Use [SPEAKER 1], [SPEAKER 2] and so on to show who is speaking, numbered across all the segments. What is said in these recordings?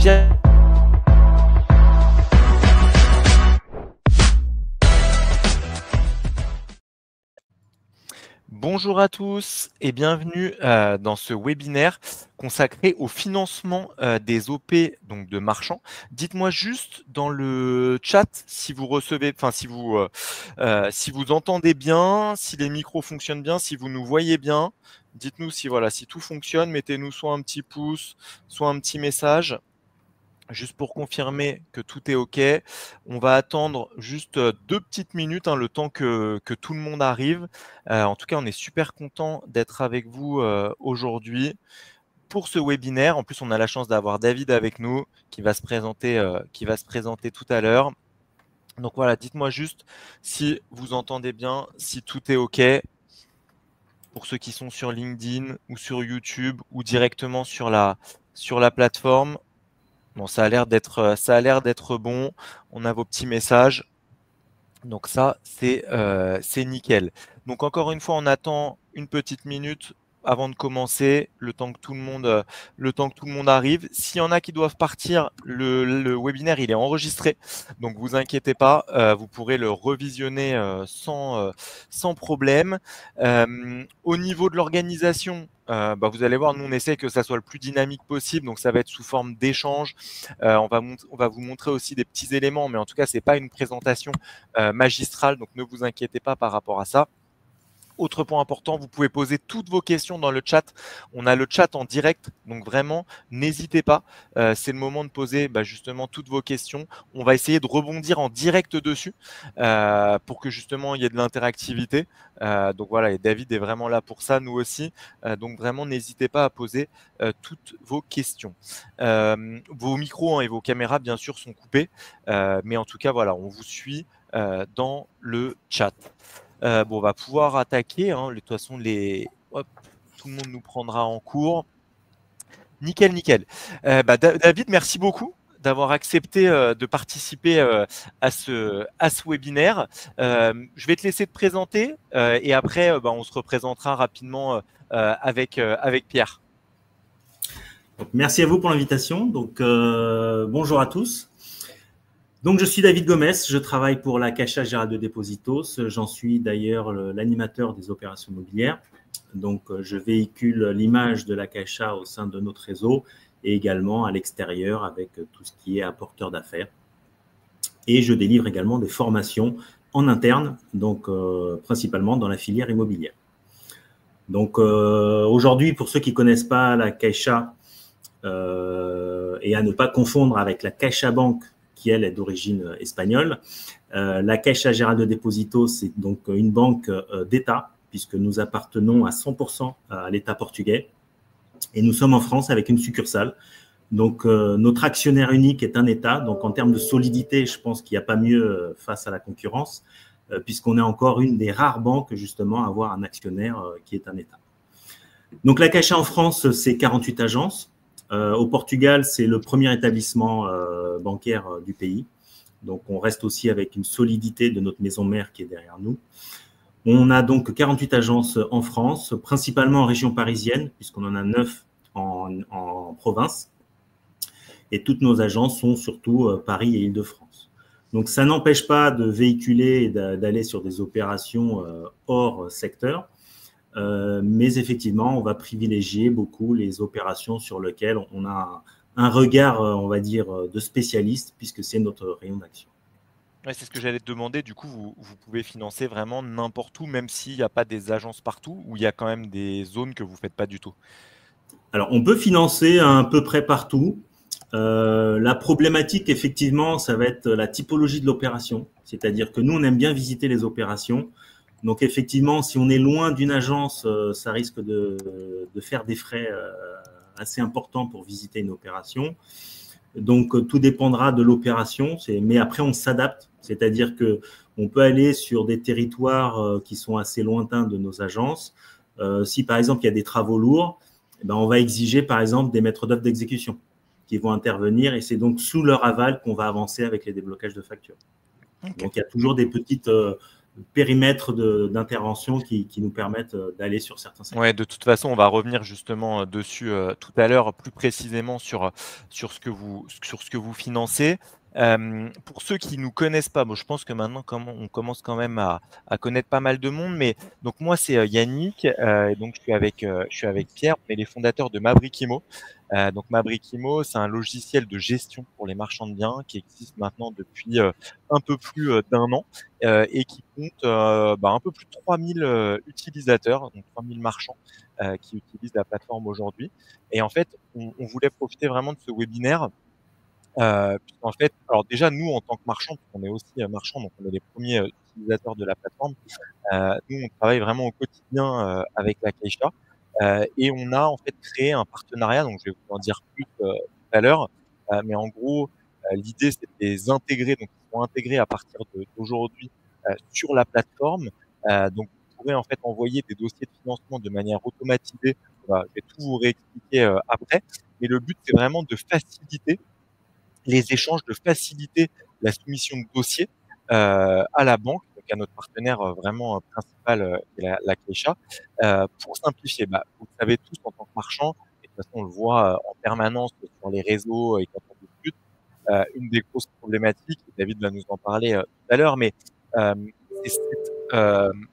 [SPEAKER 1] direct. Bonjour à tous et bienvenue dans ce webinaire consacré au financement des OP donc de marchands. Dites-moi juste dans le chat si vous recevez, enfin si vous entendez bien, si les micros fonctionnent bien, si vous nous voyez bien. Dites-nous si voilà, si tout fonctionne, mettez-nous soit un petit pouce, soit un petit message. Juste pour confirmer que tout est OK, on va attendre juste 2 petites minutes, hein, le temps que tout le monde arrive. En tout cas, on est super content d'être avec vous aujourd'hui pour ce webinaire. En plus, on a la chance d'avoir David avec nous qui va se présenter tout à l'heure. Donc voilà, dites-moi juste si vous entendez bien, si tout est OK. Pour ceux qui sont sur LinkedIn ou sur YouTube ou directement sur la plateforme. Bon, ça a l'air d'être bon. On a vos petits messages. Donc ça, c'est nickel. Donc encore une fois, on attend une petite minute avant de commencer, le temps que tout le monde arrive. S'il y en a qui doivent partir, le webinaire, il est enregistré. Donc vous inquiétez pas, vous pourrez le revisionner sans problème. Au niveau de l'organisation, vous allez voir, nous on essaie que ça soit le plus dynamique possible, donc ça va être sous forme d'échange. On va vous montrer aussi des petits éléments, mais en tout cas, c'est pas une présentation magistrale, donc ne vous inquiétez pas par rapport à ça. Autre point important, vous pouvez poser toutes vos questions dans le chat. On a le chat en direct, donc vraiment, n'hésitez pas. C'est le moment de poser justement toutes vos questions. On va essayer de rebondir en direct dessus pour que justement il y ait de l'interactivité. Donc voilà, et David est vraiment là pour ça, nous aussi. Donc vraiment, n'hésitez pas à poser toutes vos questions. Vos micros et vos caméras, bien sûr, sont coupés. Mais en tout cas, voilà, on vous suit dans le chat. On va pouvoir attaquer. Hein. De toute façon, tout le monde nous prendra en cours. Nickel, nickel. David, merci beaucoup d'avoir accepté de participer à ce webinaire. Je vais te laisser te présenter et après, on se représentera rapidement avec Pierre.
[SPEAKER 2] Donc, merci à vous pour l'invitation. Donc, bonjour à tous. Donc, je suis David Gomez, je travaille pour la Caixa Geral de Depósitos. J'en suis d'ailleurs l'animateur des opérations immobilières. Donc, je véhicule l'image de la Caixa au sein de notre réseau et également à l'extérieur avec tout ce qui est apporteur d'affaires. Et je délivre également des formations en interne, donc principalement dans la filière immobilière. Donc, aujourd'hui, pour ceux qui ne connaissent pas la Caixa et à ne pas confondre avec la CaixaBank, qui elle est d'origine espagnole. La Caixa Geral de Depósitos, c'est donc une banque d'État, puisque nous appartenons à 100% à l'État portugais. Et nous sommes en France avec une succursale. Donc, notre actionnaire unique est un État. Donc, en termes de solidité, je pense qu'il n'y a pas mieux face à la concurrence, puisqu'on est encore une des rares banques, justement, à avoir un actionnaire qui est un État. Donc, la Caixa en France, c'est 48 agences. Au Portugal, c'est le premier établissement bancaire du pays. Donc, on reste aussi avec une solidité de notre maison mère qui est derrière nous. On a donc 48 agences en France, principalement en région parisienne, puisqu'on en a 9 en province. Et toutes nos agences sont surtout Paris et Île-de-France. Donc, ça n'empêche pas de véhiculer et d'aller sur des opérations hors secteur. Mais effectivement, on va privilégier beaucoup les opérations sur lesquelles on a un regard, on va dire, de spécialiste, puisque c'est notre rayon d'action.
[SPEAKER 1] Ouais, c'est ce que j'allais te demander. Du coup, vous pouvez financer vraiment n'importe où, même s'il n'y a pas des agences partout, ou il y a quand même des zones que vous ne faites pas du tout?
[SPEAKER 2] Alors, on peut financer à peu près partout. La problématique, effectivement, ça va être la typologie de l'opération. C'est-à-dire que nous, on aime bien visiter les opérations. Donc, effectivement, si on est loin d'une agence, ça risque de faire des frais assez importants pour visiter une opération. Donc, tout dépendra de l'opération. Mais après, on s'adapte. C'est-à-dire qu'on peut aller sur des territoires qui sont assez lointains de nos agences. Si, par exemple, il y a des travaux lourds, on va exiger, par exemple, des maîtres d'œuvre d'exécution qui vont intervenir. Et c'est donc sous leur aval qu'on va avancer avec les déblocages de factures. Okay. Donc, il y a toujours des petites périmètres d'intervention qui nous permettent d'aller sur certains secteurs.
[SPEAKER 1] Ouais, de toute façon, on va revenir justement dessus tout à l'heure, plus précisément sur ce que vous financez. Pour ceux qui ne nous connaissent pas, bon, je pense que maintenant, on commence quand même à connaître pas mal de monde. Mais donc moi, c'est Yannick, et donc je suis avec Pierre. On est les fondateurs de Mabrikimo. Donc Mabrikimo, c'est un logiciel de gestion pour les marchands de biens qui existe maintenant depuis un peu plus d'un an et qui compte un peu plus de 3000 utilisateurs, donc 3000 marchands qui utilisent la plateforme aujourd'hui. Et en fait, on voulait profiter vraiment de ce webinaire. Puisqu'en fait, alors déjà, nous, en tant que marchands, on est aussi marchands, donc on est les premiers utilisateurs de la plateforme. Nous, on travaille vraiment au quotidien avec la Caixa et on a en fait créé un partenariat, donc je vais vous en dire plus tout à l'heure, mais en gros, l'idée, c'est de les intégrer, donc ils sont intégrés à partir d'aujourd'hui sur la plateforme. Donc, vous pourrez en fait envoyer des dossiers de financement de manière automatisée. Voilà, je vais tout vous réexpliquer après, mais le but, c'est vraiment de faciliter les échanges, de faciliter la soumission de dossiers à la banque, donc à notre partenaire vraiment principal, qui est la Caixa, pour simplifier. Vous le savez tous en tant que marchand, et de toute façon on le voit en permanence sur les réseaux et quand on discute, une des grosses problématiques, et David va nous en parler tout à l'heure, mais c'est cette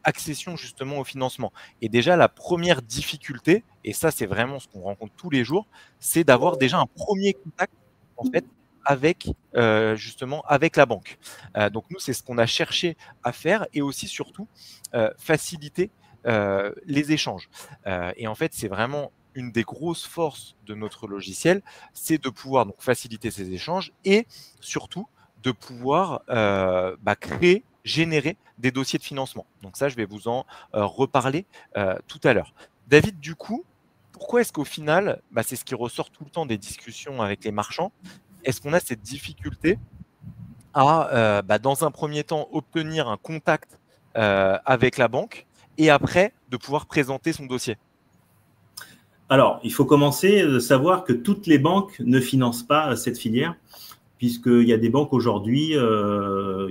[SPEAKER 1] accession justement au financement. Et déjà la première difficulté, et ça c'est vraiment ce qu'on rencontre tous les jours, c'est d'avoir déjà un premier contact en fait avec justement avec la banque. Donc nous, c'est ce qu'on a cherché à faire et aussi surtout faciliter les échanges. Et en fait, c'est vraiment une des grosses forces de notre logiciel, c'est de pouvoir donc faciliter ces échanges et surtout de pouvoir créer, générer des dossiers de financement. Donc ça, je vais vous en reparler tout à l'heure. David, du coup, pourquoi est-ce qu'au final, c'est ce qui ressort tout le temps des discussions avec les marchands, est-ce qu'on a cette difficulté à, dans un premier temps, obtenir un contact avec la banque et après, de pouvoir présenter son dossier?
[SPEAKER 2] Alors, il faut commencer à savoir que toutes les banques ne financent pas cette filière, puisqu'il y a des banques aujourd'hui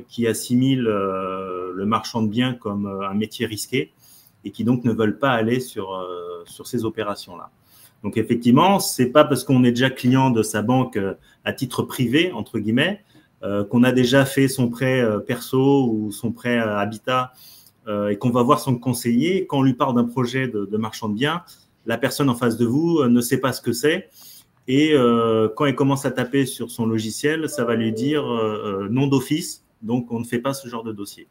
[SPEAKER 2] qui assimilent le marchand de biens comme un métier risqué et qui donc ne veulent pas aller sur ces opérations-là. Donc effectivement, c'est pas parce qu'on est déjà client de sa banque à titre privé, entre guillemets, qu'on a déjà fait son prêt perso ou son prêt habitat et qu'on va voir son conseiller. Quand on lui parle d'un projet de marchand de biens, la personne en face de vous ne sait pas ce que c'est. Et quand elle commence à taper sur son logiciel, ça va lui dire nom d'office, donc on ne fait pas ce genre de dossier.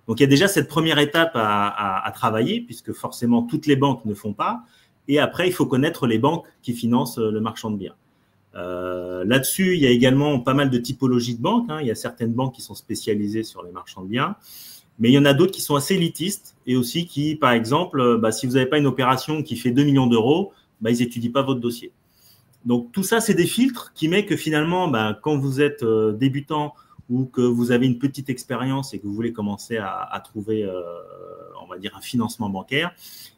[SPEAKER 2] Donc il y a déjà cette première étape à travailler, puisque forcément toutes les banques ne font pas. Et après, il faut connaître les banques qui financent le marchand de biens. Là-dessus, il y a également pas mal de typologies de banques. Il y a certaines banques qui sont spécialisées sur les marchands de biens. Mais il y en a d'autres qui sont assez élitistes et aussi qui, par exemple, si vous n'avez pas une opération qui fait 2 millions d'euros, ils n'étudient pas votre dossier. Donc, tout ça, c'est des filtres qui mettent que finalement, quand vous êtes débutant ou que vous avez une petite expérience et que vous voulez commencer à trouver, on va dire, un financement bancaire,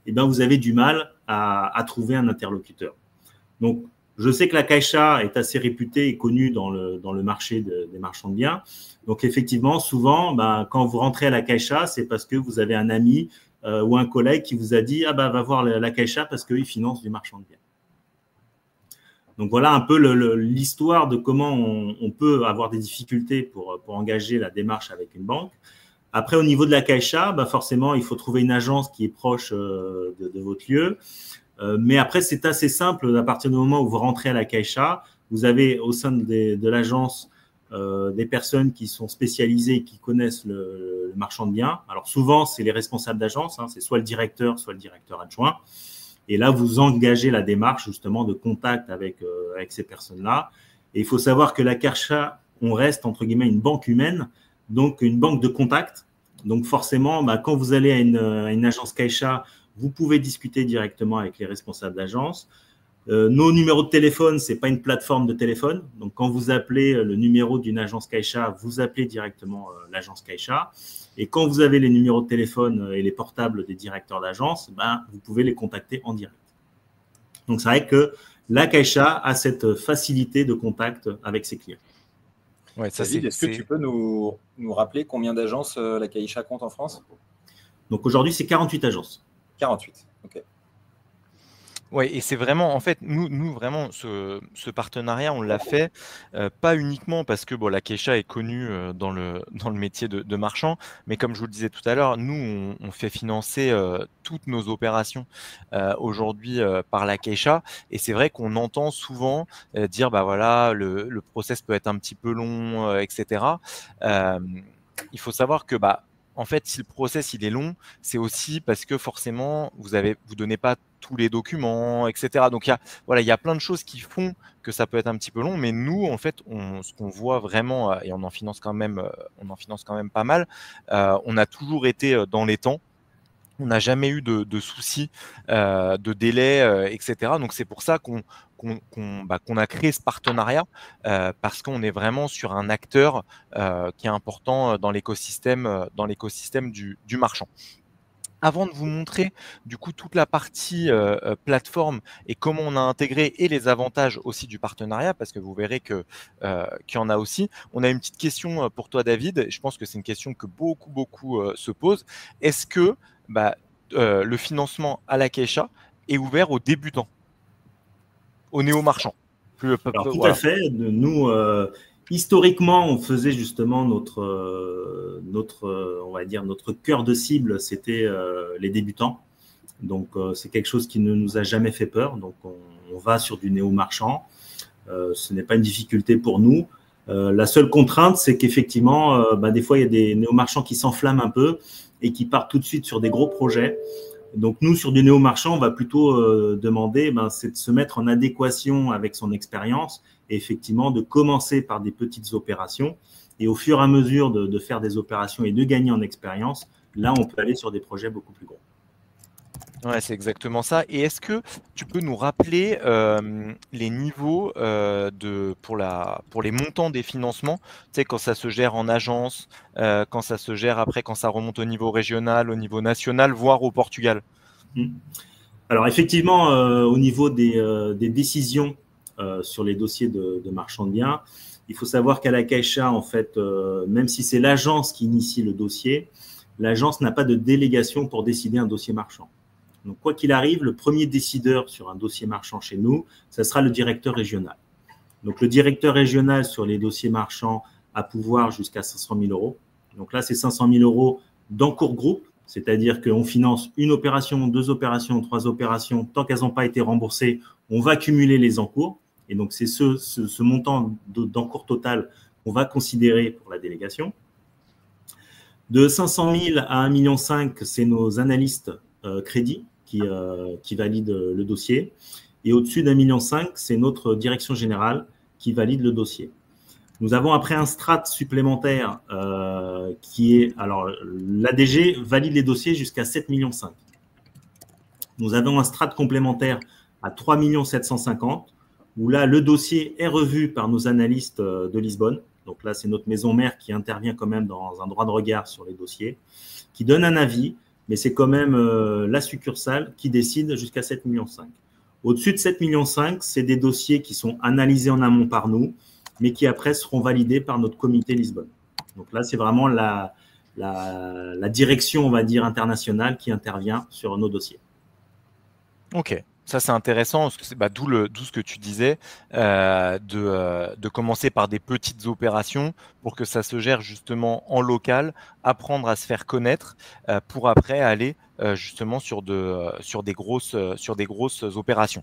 [SPEAKER 2] vous avez du mal à trouver un interlocuteur. Donc, je sais que la Caixa est assez réputée et connue dans le marché des marchands de biens. Donc, effectivement, souvent, quand vous rentrez à la Caixa, c'est parce que vous avez un ami ou un collègue qui vous a dit « Ah, va voir la Caixa parce qu'ils financent du marchand de biens ». Donc, voilà un peu l'histoire de comment on peut avoir des difficultés pour engager la démarche avec une banque. Après, au niveau de la Caixa, forcément, il faut trouver une agence qui est proche de votre lieu. Mais après, c'est assez simple. À partir du moment où vous rentrez à la Caixa, vous avez au sein de l'agence des personnes qui sont spécialisées et qui connaissent le marchand de biens. Alors souvent, c'est les responsables d'agence, c'est soit le directeur adjoint. Et là, vous engagez la démarche justement de contact avec ces personnes-là. Et il faut savoir que la Caixa, on reste entre guillemets une banque humaine, donc une banque de contact. Donc forcément, quand vous allez à une agence Caixa, vous pouvez discuter directement avec les responsables d'agence. Nos numéros de téléphone, ce n'est pas une plateforme de téléphone. Donc, quand vous appelez le numéro d'une agence Caixa, vous appelez directement l'agence Caixa. Et quand vous avez les numéros de téléphone et les portables des directeurs d'agence, vous pouvez les contacter en direct. Donc, c'est vrai que la Caixa a cette facilité de contact avec ses clients.
[SPEAKER 1] Ouais, ça
[SPEAKER 3] David, est-ce que tu peux nous rappeler combien d'agences la Caixa compte en France?
[SPEAKER 2] Donc aujourd'hui, c'est 48 agences.
[SPEAKER 3] 48, ok.
[SPEAKER 1] Ouais, et c'est vraiment, en fait, nous vraiment, ce partenariat, on l'a fait pas uniquement parce que bon, la Caixa est connue dans dans le métier de marchand, mais comme je vous le disais tout à l'heure, nous, on fait financer toutes nos opérations aujourd'hui par la Caixa. Et c'est vrai qu'on entend souvent dire, bah voilà, le process peut être un petit peu long, etc. Euh, il faut savoir que, bah, en fait, si le process il est long, c'est aussi parce que forcément, vous donnez pas tous les documents, etc. Donc, voilà, il y a plein de choses qui font que ça peut être un petit peu long, mais nous, en fait, ce qu'on voit vraiment, et on en finance quand même pas mal, on a toujours été dans les temps. On n'a jamais eu de soucis de délai, etc. Donc c'est pour ça qu'on a créé ce partenariat parce qu'on est vraiment sur un acteur qui est important dans l'écosystème du marchand. Avant de vous montrer du coup toute la partie plateforme et comment on a intégré et les avantages aussi du partenariat, parce que vous verrez qu'il y en a aussi, on a une petite question pour toi David. Je pense que c'est une question que beaucoup se posent. Est-ce que bah, le financement à la Caixa est ouvert aux débutants, aux néo-marchands?
[SPEAKER 2] Alors tout à
[SPEAKER 1] Voilà.
[SPEAKER 2] fait. Nous, historiquement, on faisait justement on va dire notre cœur de cible, c'était les débutants. Donc c'est quelque chose qui ne nous a jamais fait peur. Donc on va sur du néo-marchand. Ce n'est pas une difficulté pour nous. La seule contrainte, c'est qu'effectivement, des fois, il y a des néo-marchands qui s'enflamment un peu et qui partent tout de suite sur des gros projets. Donc nous, sur du néo-marchand, on va plutôt demander, c'est de se mettre en adéquation avec son expérience et effectivement de commencer par des petites opérations. Et au fur et à mesure de faire des opérations et de gagner en expérience, là, on peut aller sur des projets beaucoup plus gros.
[SPEAKER 1] Ouais, c'est exactement ça. Et est-ce que tu peux nous rappeler les niveaux pour les montants des financements, tu sais, quand ça se gère en agence, quand ça se gère après, quand ça remonte au niveau régional, au niveau national, voire au Portugal?
[SPEAKER 2] Alors effectivement, au niveau des décisions sur les dossiers de marchand de biens, il faut savoir qu'à la Caixa, en fait, même si c'est l'agence qui initie le dossier, l'agence n'a pas de délégation pour décider un dossier marchand. Donc, quoi qu'il arrive, le premier décideur sur un dossier marchand chez nous, ça sera le directeur régional. Donc, le directeur régional sur les dossiers marchands a pouvoir jusqu'à 500 000 euros. Donc là, c'est 500 000 euros d'encours groupe, c'est-à-dire qu'on finance une opération, deux opérations, trois opérations. Tant qu'elles n'ont pas été remboursées, on va cumuler les encours. Et donc, c'est ce montant d'encours total qu'on va considérer pour la délégation. De 500 000 à 1,5 million, c'est nos analystes crédit qui valide le dossier. Et au-dessus d'1,5 million, c'est notre direction générale qui valide le dossier. Nous avons après un strat supplémentaire qui est, alors l'ADG valide les dossiers jusqu'à 7,5 millions. Nous avons un strat complémentaire à 3,750 millions où là, le dossier est revu par nos analystes de Lisbonne. Donc là, c'est notre maison mère qui intervient quand même dans un droit de regard sur les dossiers, qui donne un avis, mais c'est quand même la succursale qui décide jusqu'à 7,5 millions. Au-dessus de 7,5 millions, c'est des dossiers qui sont analysés en amont par nous, mais qui après seront validés par notre comité Lisbonne. Donc là, c'est vraiment la direction, on va dire, internationale qui intervient sur nos dossiers.
[SPEAKER 1] Ok, ça c'est intéressant, parce que c'est d'où ce que tu disais, de commencer par des petites opérations pour que ça se gère justement en local, apprendre à se faire connaître pour après aller justement sur des grosses opérations.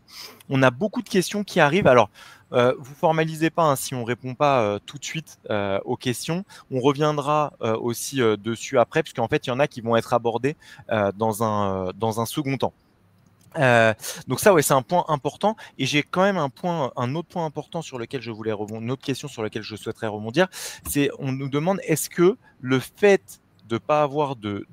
[SPEAKER 1] On a beaucoup de questions qui arrivent. Alors, vous formalisez pas hein, si on répond pas tout de suite aux questions. On reviendra aussi dessus après, puisqu'en fait, il y en a qui vont être abordés dans un second temps. Donc ça, ouais, c'est un point important. Et j'ai quand même un autre point important sur lequel je voulais rebondir, une autre question sur laquelle je souhaiterais rebondir. C'est, on nous demande, est-ce que le fait de pas avoir de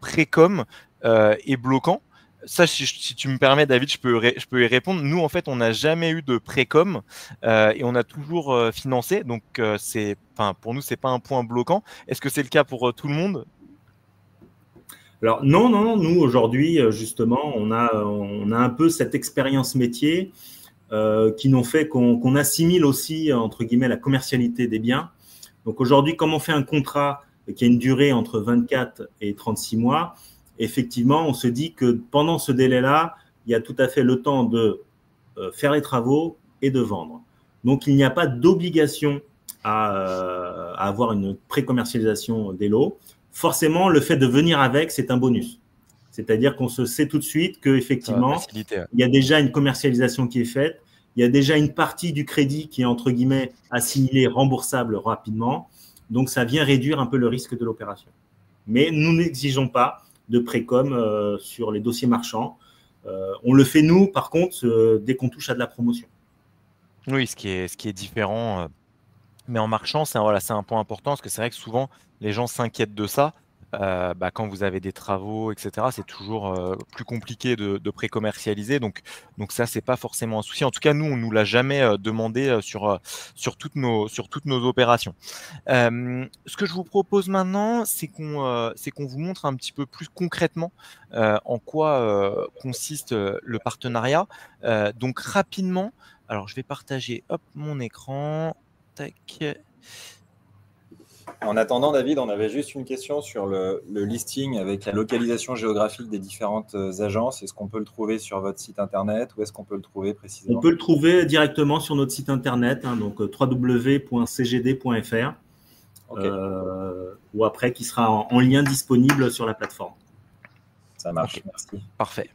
[SPEAKER 1] précom est bloquant? Ça, si tu me permets, David, je peux y répondre. Nous, en fait, on n'a jamais eu de précom et on a toujours financé. Donc, pour nous, c'est pas un point bloquant. Est-ce que c'est le cas pour tout le monde?
[SPEAKER 2] Alors non, nous aujourd'hui justement, on a un peu cette expérience métier qui nous fait qu'on assimile aussi entre guillemets la commercialité des biens Donc aujourd'hui, comme on fait un contrat qui a une durée entre 24 et 36 mois, effectivement, on se dit que pendant ce délai-là, il y a tout à fait le temps de faire les travaux et de vendre. Donc, il n'y a pas d'obligation à avoir une pré-commercialisation des lots. Forcément, le fait de venir avec, c'est un bonus. C'est-à-dire qu'on se sait tout de suite qu'effectivement, il y a déjà une commercialisation qui est faite, il y a déjà une partie du crédit qui est, entre guillemets, assimilée, remboursable rapidement. Donc, ça vient réduire un peu le risque de l'opération. Mais nous n'exigeons pas de précom sur les dossiers marchands. On le fait, nous, par contre, dès qu'on touche à de la promotion.
[SPEAKER 1] Oui, ce qui est différent. Mais en marchant, c'est voilà, un point important parce que c'est vrai que souvent, les gens s'inquiètent de ça. Quand vous avez des travaux, etc., c'est toujours plus compliqué de pré-commercialiser. Donc ça, c'est pas forcément un souci. En tout cas, nous, on nous l'a jamais demandé sur toutes nos opérations. Ce que je vous propose maintenant, c'est qu'on vous montre un petit peu plus concrètement en quoi consiste le partenariat. Donc rapidement, alors je vais partager mon écran. Tac.
[SPEAKER 3] En attendant, David, on avait juste une question sur le listing avec la localisation géographique des différentes agences. Est-ce qu'on peut le trouver sur votre site internet ou est-ce qu'on peut le trouver précisément?
[SPEAKER 2] On peut le trouver directement sur notre site internet, donc www.cgd.fr, okay. Ou après qui sera en lien disponible sur la plateforme.
[SPEAKER 3] Ça marche, okay. Merci.
[SPEAKER 1] Parfait.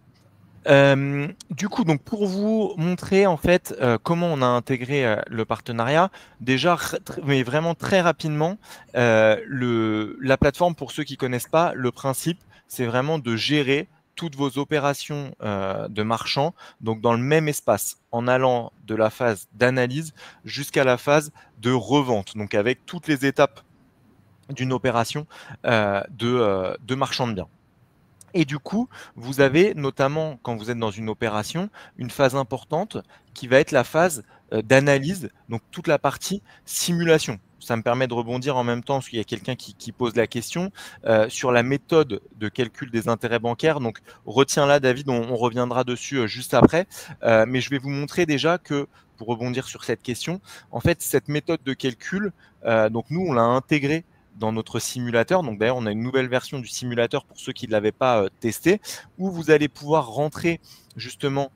[SPEAKER 1] Du coup, donc pour vous montrer en fait comment on a intégré le partenariat, déjà, mais vraiment très rapidement, la plateforme, pour ceux qui ne connaissent pas, le principe, c'est vraiment de gérer toutes vos opérations de marchand, donc dans le même espace, en allant de la phase d'analyse jusqu'à la phase de revente, donc avec toutes les étapes d'une opération de marchand de biens. Et du coup, vous avez notamment, quand vous êtes dans une opération, une phase importante qui va être la phase d'analyse, donc toute la partie simulation. Ça me permet de rebondir en même temps, parce qu'il y a quelqu'un qui pose la question, sur la méthode de calcul des intérêts bancaires. Donc, retiens-la, David, on reviendra dessus juste après. Mais je vais vous montrer déjà que, pour rebondir sur cette question, en fait, cette méthode de calcul, donc nous, on l'a intégrée dans notre simulateur. Donc d'ailleurs, on a une nouvelle version du simulateur pour ceux qui ne l'avaient pas testé, où vous allez pouvoir rentrer justement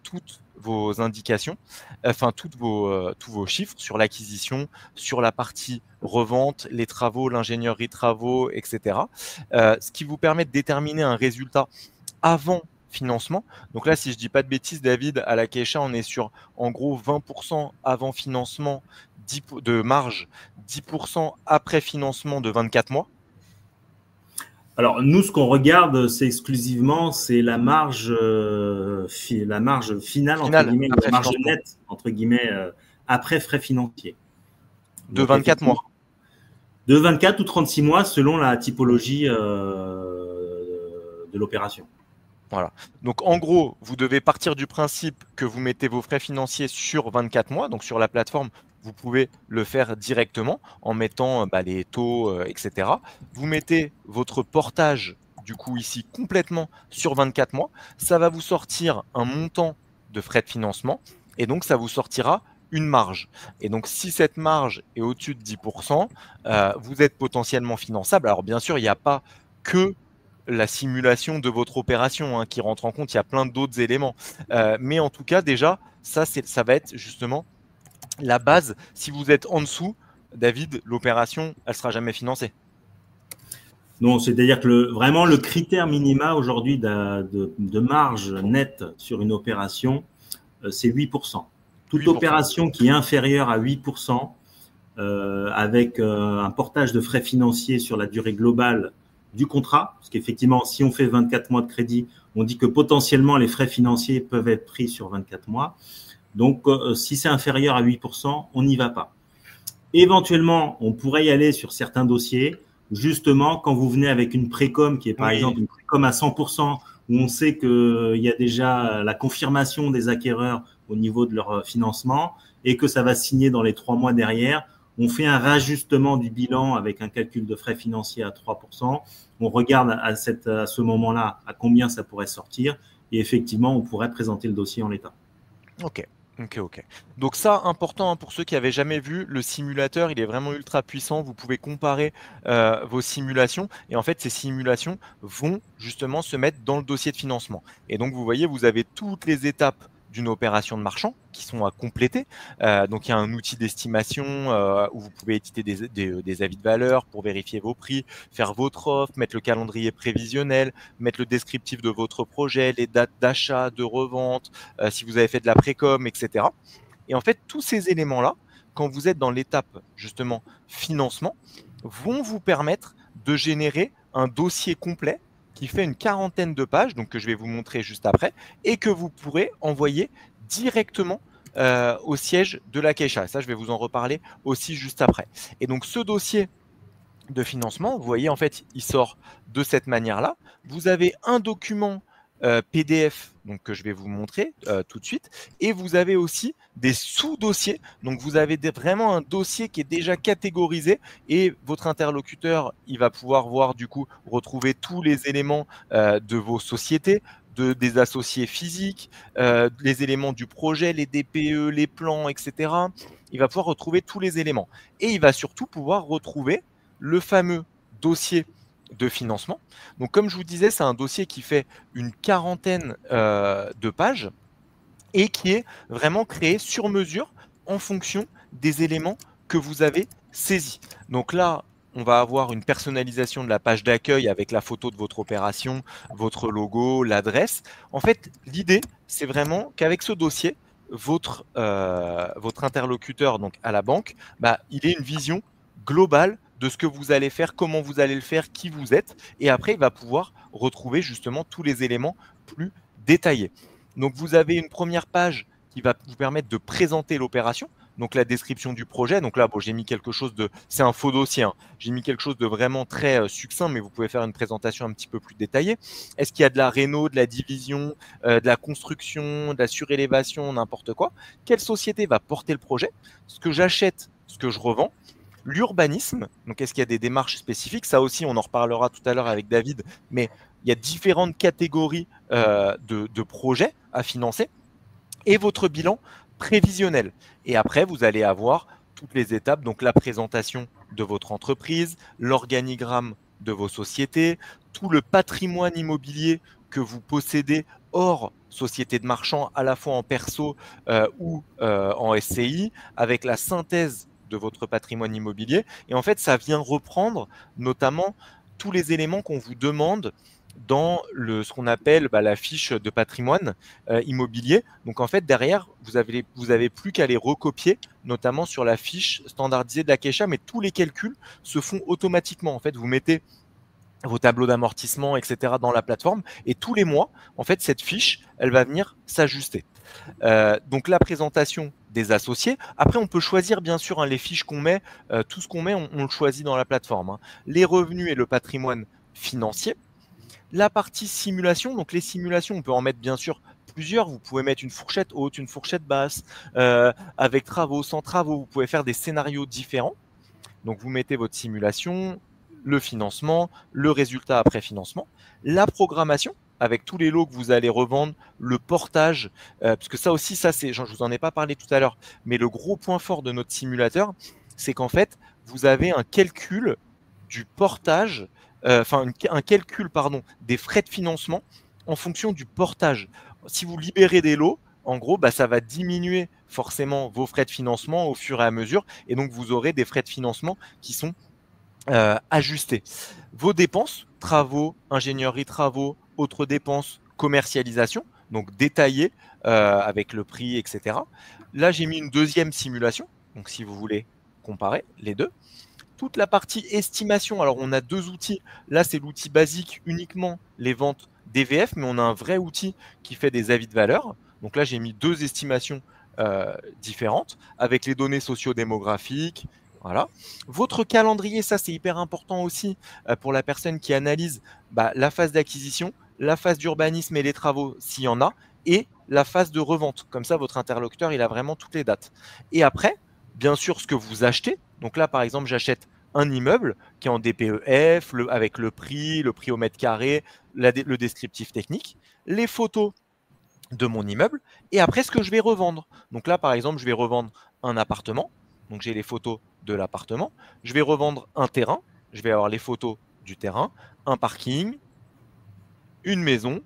[SPEAKER 1] toutes vos indications, enfin tous vos chiffres sur l'acquisition, sur la partie revente, les travaux, l'ingénierie travaux, etc. Ce qui vous permet de déterminer un résultat avant financement. Donc là, si je ne dis pas de bêtises, David, à la Caixa, on est sur en gros 20% avant financement de marge, 10% après financement de 24 mois.
[SPEAKER 2] Alors, nous, ce qu'on regarde, c'est exclusivement la marge finale, entre guillemets, la marge nette, entre guillemets, après frais financiers.
[SPEAKER 1] De donc, 24 mois.
[SPEAKER 2] De 24 ou 36 mois, selon la typologie de l'opération.
[SPEAKER 1] Voilà. Donc, en gros, vous devez partir du principe que vous mettez vos frais financiers sur 24 mois. Donc, sur la plateforme, vous pouvez le faire directement en mettant les taux, etc. Vous mettez votre portage, du coup, ici, complètement sur 24 mois. Ça va vous sortir un montant de frais de financement et donc, ça vous sortira une marge. Et donc, si cette marge est au-dessus de 10%, vous êtes potentiellement finançable. Alors, bien sûr, il n'y a pas que la simulation de votre opération qui rentre en compte, il y a plein d'autres éléments. Mais en tout cas, déjà, ça va être justement la base. Si vous êtes en dessous, David, l'opération, elle ne sera jamais financée.
[SPEAKER 2] Non, c'est-à-dire que vraiment le critère minima aujourd'hui de marge nette sur une opération, c'est 8%. Toute 8%. Opération qui est inférieure à 8%, avec un portage de frais financiers sur la durée globale du contrat, parce qu'effectivement, si on fait 24 mois de crédit, on dit que potentiellement les frais financiers peuvent être pris sur 24 mois. Donc, si c'est inférieur à 8%, on n'y va pas. Éventuellement, on pourrait y aller sur certains dossiers, justement, quand vous venez avec une précom qui est par exemple une précom à 100%, où on sait qu'il y a déjà la confirmation des acquéreurs au niveau de leur financement et que ça va signer dans les 3 mois derrière. On fait un réajustement du bilan avec un calcul de frais financiers à 3%. On regarde à ce moment-là à combien ça pourrait sortir et effectivement, on pourrait présenter le dossier en l'état.
[SPEAKER 1] Ok, Ok, ok. Donc ça, important hein, pour ceux qui n'avaient jamais vu, le simulateur, il est vraiment ultra puissant. Vous pouvez comparer vos simulations et en fait, ces simulations vont justement se mettre dans le dossier de financement. Et donc, vous voyez, vous avez toutes les étapes d'une opération de marchand qui sont à compléter. Donc, il y a un outil d'estimation où vous pouvez éditer des avis de valeur pour vérifier vos prix, faire votre offre, mettre le calendrier prévisionnel, mettre le descriptif de votre projet, les dates d'achat, de revente, si vous avez fait de la précom, etc. Et en fait, tous ces éléments-là, quand vous êtes dans l'étape justement financement, vont vous permettre de générer un dossier complet qui fait une quarantaine de pages, donc que je vais vous montrer juste après, et que vous pourrez envoyer directement au siège de la Caixa. Ça, je vais vous en reparler aussi juste après. Et donc, ce dossier de financement, vous voyez, en fait, il sort de cette manière-là. Vous avez un document PDF donc, que je vais vous montrer tout de suite. Et vous avez aussi des sous-dossiers. Donc, vous avez vraiment un dossier qui est déjà catégorisé et votre interlocuteur, il va pouvoir voir, du coup, retrouver tous les éléments de vos sociétés, des associés physiques, les éléments du projet, les DPE, les plans, etc. Il va pouvoir retrouver tous les éléments. Et il va surtout pouvoir retrouver le fameux dossier de financement. Donc, comme je vous disais, c'est un dossier qui fait une quarantaine de pages et qui est vraiment créé sur mesure en fonction des éléments que vous avez saisis. Donc là, on va avoir une personnalisation de la page d'accueil avec la photo de votre opération, votre logo, l'adresse. En fait, l'idée, c'est vraiment qu'avec ce dossier, votre interlocuteur donc à la banque, il ait une vision globale de ce que vous allez faire, comment vous allez le faire, qui vous êtes. Et après, il va pouvoir retrouver justement tous les éléments plus détaillés. Donc, vous avez une première page qui va vous permettre de présenter l'opération. Donc, la description du projet. Donc là, bon, j'ai mis quelque chose de... C'est un faux dossier. Hein. J'ai mis quelque chose de vraiment très succinct, mais vous pouvez faire une présentation un petit peu plus détaillée. Est-ce qu'il y a de la réno, de la division, de la construction, de la surélévation, n'importe quoi? Quelle société va porter le projet? Ce que j'achète, ce que je revends. L'urbanisme, donc est-ce qu'il y a des démarches spécifiques? Ça aussi, on en reparlera tout à l'heure avec David, mais il y a différentes catégories de projets à financer. Et votre bilan prévisionnel. Et après, vous allez avoir toutes les étapes, donc la présentation de votre entreprise, l'organigramme de vos sociétés, tout le patrimoine immobilier que vous possédez hors société de marchand, à la fois en perso ou en SCI, avec la synthèse de votre patrimoine immobilier. Et en fait, ça vient reprendre notamment tous les éléments qu'on vous demande dans ce qu'on appelle la fiche de patrimoine immobilier. Donc en fait, derrière, vous avez plus qu'à les recopier, notamment sur la fiche standardisée de la Caixa, mais tous les calculs se font automatiquement. En fait, vous mettez vos tableaux d'amortissement, etc. dans la plateforme, et tous les mois, en fait, cette fiche, elle va venir s'ajuster. Donc la présentation des associés. Après, on peut choisir bien sûr les fiches qu'on met, tout ce qu'on met, on le choisit dans la plateforme. Hein. Les revenus et le patrimoine financier. La partie simulation, donc les simulations, on peut en mettre bien sûr plusieurs. Vous pouvez mettre une fourchette haute, une fourchette basse, avec travaux, sans travaux. Vous pouvez faire des scénarios différents. Donc vous mettez votre simulation, le financement, le résultat après financement, la programmation avec tous les lots que vous allez revendre, le portage, parce que ça aussi, je ne vous en ai pas parlé tout à l'heure, mais le gros point fort de notre simulateur, c'est qu'en fait, vous avez un calcul du portage, un calcul des frais de financement en fonction du portage. Si vous libérez des lots, en gros, ça va diminuer forcément vos frais de financement au fur et à mesure, et donc vous aurez des frais de financement qui sont ajustés. Vos dépenses, travaux, ingénierie travaux, autres dépenses, commercialisation, donc détaillées avec le prix, etc. Là, j'ai mis une deuxième simulation, donc si vous voulez comparer les deux. Toute la partie estimation, alors on a deux outils. Là, c'est l'outil basique, uniquement les ventes DVF, mais on a un vrai outil qui fait des avis de valeur. Donc là, j'ai mis deux estimations différentes avec les données sociodémographiques. Voilà. Votre calendrier, ça c'est hyper important aussi pour la personne qui analyse la phase d'acquisition, la phase d'urbanisme et les travaux s'il y en a, et la phase de revente. Comme ça, votre interlocuteur, il a vraiment toutes les dates. Et après, bien sûr, ce que vous achetez. Donc là, par exemple, j'achète un immeuble qui est en DPEF, avec le prix au mètre carré, le descriptif technique, les photos de mon immeuble et après ce que je vais revendre. Donc là, par exemple, je vais revendre un appartement. Donc j'ai les photos de l'appartement. Je vais revendre un terrain. Je vais avoir les photos du terrain, un parking, une maison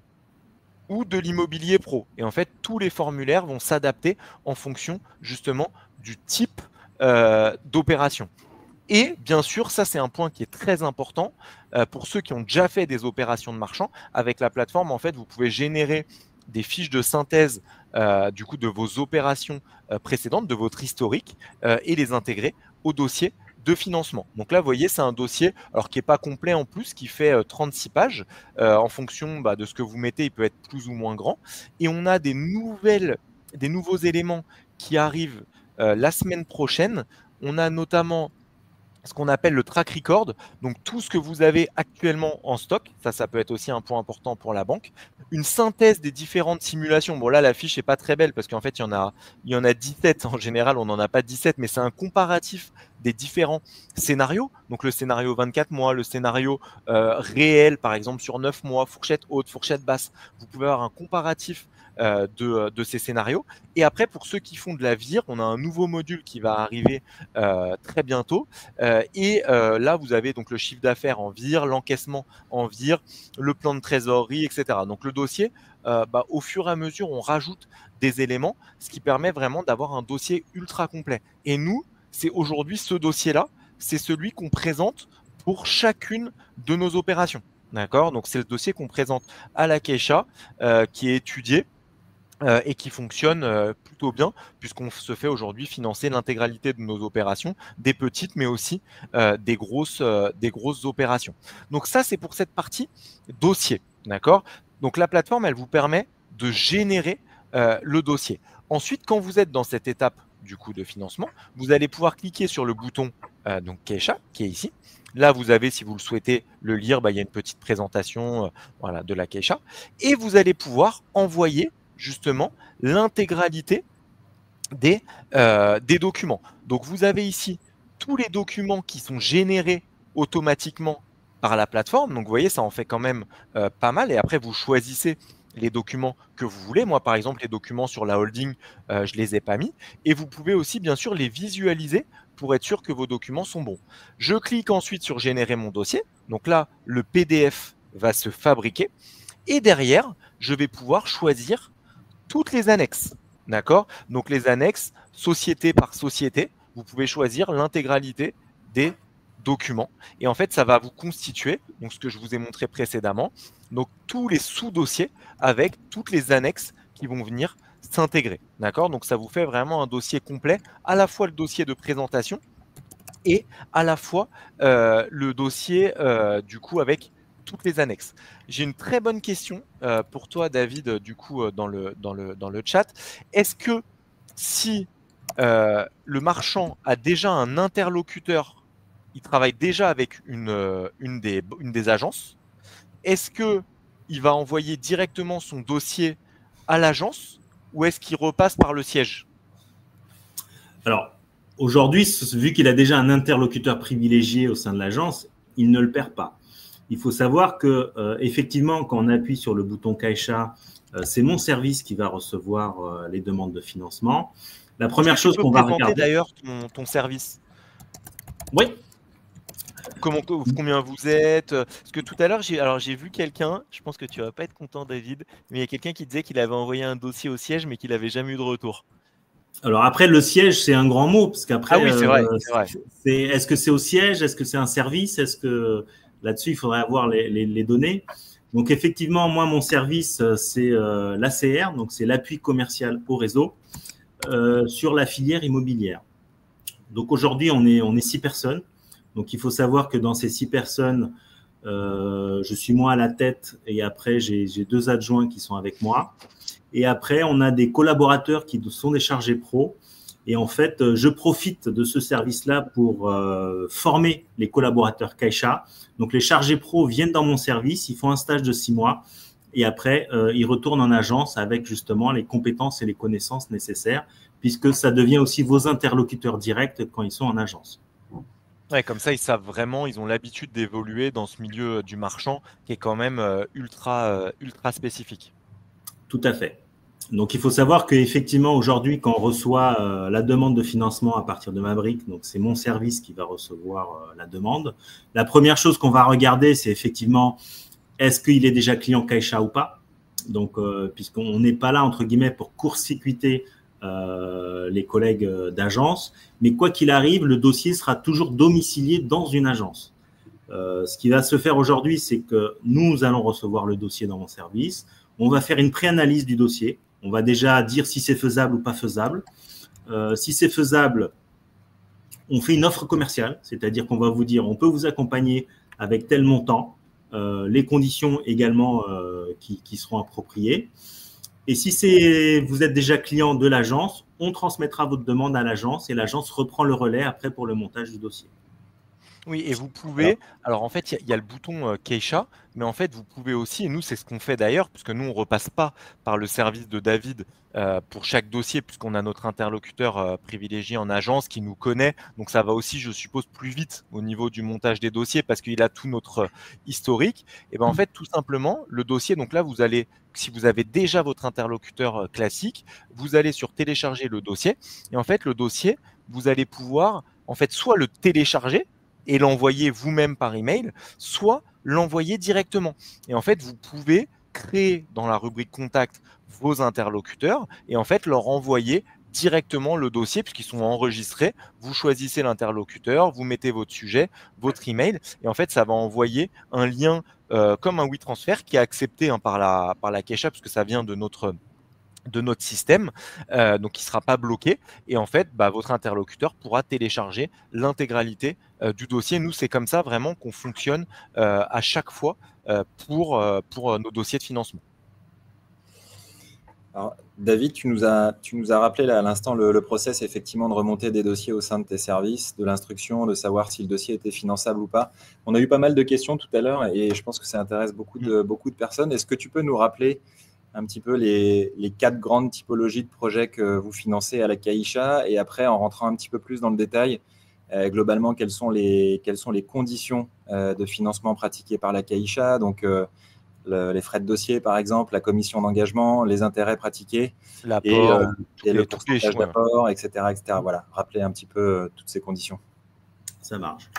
[SPEAKER 1] ou de l'immobilier pro. Et en fait, tous les formulaires vont s'adapter en fonction justement du type d'opération. Et bien sûr, ça c'est un point qui est très important pour ceux qui ont déjà fait des opérations de marchand. Avec la plateforme, en fait, vous pouvez générer des fiches de synthèse du coup de vos opérations précédentes, de votre historique, et les intégrer au dossier de financement. Donc là, vous voyez, c'est un dossier alors qui n'est pas complet en plus, qui fait 36 pages. En fonction de ce que vous mettez, il peut être plus ou moins grand. Et on a des nouveaux éléments qui arrivent la semaine prochaine. On a notamment ce qu'on appelle le track record, donc tout ce que vous avez actuellement en stock, ça peut être aussi un point important pour la banque, une synthèse des différentes simulations. Bon là, la fiche n'est pas très belle parce qu'en fait, il y en a 17 en général, on n'en a pas 17, mais c'est un comparatif des différents scénarios. Donc le scénario 24 mois, le scénario réel, par exemple sur 9 mois, fourchette haute, fourchette basse. Vous pouvez avoir un comparatif de ces scénarios. Et après, pour ceux qui font de la VIR, on a un nouveau module qui va arriver très bientôt. Là, vous avez donc le chiffre d'affaires en VIR, l'encaissement en VIR, le plan de trésorerie, etc. Donc le dossier, au fur et à mesure, on rajoute des éléments, ce qui permet vraiment d'avoir un dossier ultra complet. Et nous, c'est aujourd'hui ce dossier-là, c'est celui qu'on présente pour chacune de nos opérations. D'accord? Donc c'est le dossier qu'on présente à la Caixa, qui est étudié et qui fonctionne plutôt bien, puisqu'on se fait aujourd'hui financer l'intégralité de nos opérations, des petites, mais aussi des grosses opérations. Donc ça, c'est pour cette partie dossier. D'accord? Donc la plateforme, elle vous permet de générer le dossier. Ensuite, quand vous êtes dans cette étape du coup de financement, vous allez pouvoir cliquer sur le bouton donc Caixa, qui est ici. Là, vous avez, si vous le souhaitez le lire, il y a une petite présentation voilà, de la Caixa. Et vous allez pouvoir envoyer justement l'intégralité des documents. Donc vous avez ici tous les documents qui sont générés automatiquement par la plateforme. Donc vous voyez, ça en fait quand même pas mal. Et après, vous choisissez les documents que vous voulez. Moi, par exemple, les documents sur la holding, je ne les ai pas mis. Et vous pouvez aussi, bien sûr, les visualiser pour être sûr que vos documents sont bons. Je clique ensuite sur générer mon dossier. Donc là, le PDF va se fabriquer. Et derrière, je vais pouvoir choisir toutes les annexes. D'accord? Donc les annexes, société par société, vous pouvez choisir l'intégralité des documents. Et en fait, ça va vous constituer, donc ce que je vous ai montré précédemment, donc tous les sous-dossiers avec toutes les annexes qui vont venir s'intégrer. D'accord? Donc ça vous fait vraiment un dossier complet, à la fois le dossier de présentation et à la fois le dossier du coup avec toutes les annexes. J'ai une très bonne question pour toi, David, du coup, dans le chat. Est-ce que si le marchand a déjà un interlocuteur, il travaille déjà avec une des agences, est-ce qu'il va envoyer directement son dossier à l'agence ou est-ce qu'il repasse par le siège?
[SPEAKER 2] Alors, aujourd'hui, vu qu'il a déjà un interlocuteur privilégié au sein de l'agence, il ne le perd pas. Il faut savoir que, effectivement, quand on appuie sur le bouton Caixa, c'est mon service qui va recevoir les demandes de financement. La première chose qu'on va regarder.
[SPEAKER 1] D'ailleurs, ton service.
[SPEAKER 2] Oui.
[SPEAKER 1] Combien vous êtes? Parce que tout à l'heure, j'ai vu quelqu'un, je pense que tu vas pas être content, David, mais il y a quelqu'un qui disait qu'il avait envoyé un dossier au siège, mais qu'il n'avait jamais eu de retour.
[SPEAKER 2] Alors après, le siège, c'est un grand mot, parce qu'après,
[SPEAKER 1] ah oui, c'est vrai.
[SPEAKER 2] Est-ce que c'est au siège? Est-ce que c'est un service? Est-ce que là-dessus, il faudrait avoir les données? Donc effectivement, moi, mon service, c'est l'ACR, donc c'est l'appui commercial au réseau sur la filière immobilière. Donc aujourd'hui, on est 6 personnes. Donc il faut savoir que dans ces 6 personnes, je suis moi à la tête et après, j'ai 2 adjoints qui sont avec moi. Et après, on a des collaborateurs qui sont des chargés pro. Et en fait, je profite de ce service-là pour former les collaborateurs Caixa. Donc, les chargés pro viennent dans mon service, ils font un stage de 6 mois et après, ils retournent en agence avec justement les compétences et les connaissances nécessaires puisque ça devient aussi vos interlocuteurs directs quand ils sont en agence.
[SPEAKER 1] Ouais, comme ça, ils savent vraiment, ils ont l'habitude d'évoluer dans ce milieu du marchand qui est quand même ultra spécifique.
[SPEAKER 2] Tout à fait. Donc, il faut savoir qu'effectivement, aujourd'hui, quand on reçoit la demande de financement à partir de Maverick, donc c'est mon service qui va recevoir la demande. La première chose qu'on va regarder, c'est effectivement, est-ce qu'il est déjà client Caixa ou pas? Donc, puisqu'on n'est pas là, entre guillemets, pour court-circuiter les collègues d'agence. Mais quoi qu'il arrive, le dossier sera toujours domicilié dans une agence. Ce qui va se faire aujourd'hui, c'est que nous allons recevoir le dossier dans mon service. On va faire une préanalyse du dossier. On va déjà dire si c'est faisable ou pas faisable. Si c'est faisable, on fait une offre commerciale, c'est-à-dire qu'on va vous dire on peut vous accompagner avec tel montant, les conditions également qui seront appropriées. Et si vous êtes déjà client de l'agence, on transmettra votre demande à l'agence et l'agence reprend le relais après pour le montage du dossier.
[SPEAKER 1] Oui, et vous pouvez, alors en fait, il y a le bouton Keisha, mais en fait, vous pouvez aussi, et nous, c'est ce qu'on fait d'ailleurs, puisque nous, on ne repasse pas par le service de David pour chaque dossier, puisqu'on a notre interlocuteur privilégié en agence qui nous connaît. Donc, ça va aussi, je suppose, plus vite au niveau du montage des dossiers, parce qu'il a tout notre historique. Et bien, en fait, tout simplement, le dossier, donc là, vous allez, si vous avez déjà votre interlocuteur classique, vous allez sur télécharger le dossier. Et en fait, le dossier, vous allez pouvoir, en fait, soit le télécharger, et l'envoyer vous-même par email, soit l'envoyer directement. Et en fait, vous pouvez créer dans la rubrique contact vos interlocuteurs et en fait leur envoyer directement le dossier puisqu'ils sont enregistrés. Vous choisissez l'interlocuteur, vous mettez votre sujet, votre email et en fait ça va envoyer un lien comme un WeTransfer qui est accepté par la Keisha parce que ça vient de notre système, donc il ne sera pas bloqué. Et en fait, votre interlocuteur pourra télécharger l'intégralité du dossier. Nous, c'est comme ça vraiment qu'on fonctionne à chaque fois pour nos dossiers de financement.
[SPEAKER 3] Alors, David, tu nous as rappelé là, à l'instant le process effectivement de remonter des dossiers au sein de tes services, de l'instruction, de savoir si le dossier était finançable ou pas. On a eu pas mal de questions tout à l'heure et je pense que ça intéresse beaucoup de personnes. Est-ce que tu peux nous rappeler un petit peu les 4 grandes typologies de projets que vous financez à la Caixa et après, en rentrant un petit peu plus dans le détail, globalement, quelles sont les conditions de financement pratiquées par la Caixa, donc les frais de dossier, par exemple, la commission d'engagement, les intérêts pratiqués et le pourcentage d'apport, etc., etc. Voilà, rappelez un petit peu toutes ces conditions.
[SPEAKER 2] Ça marche.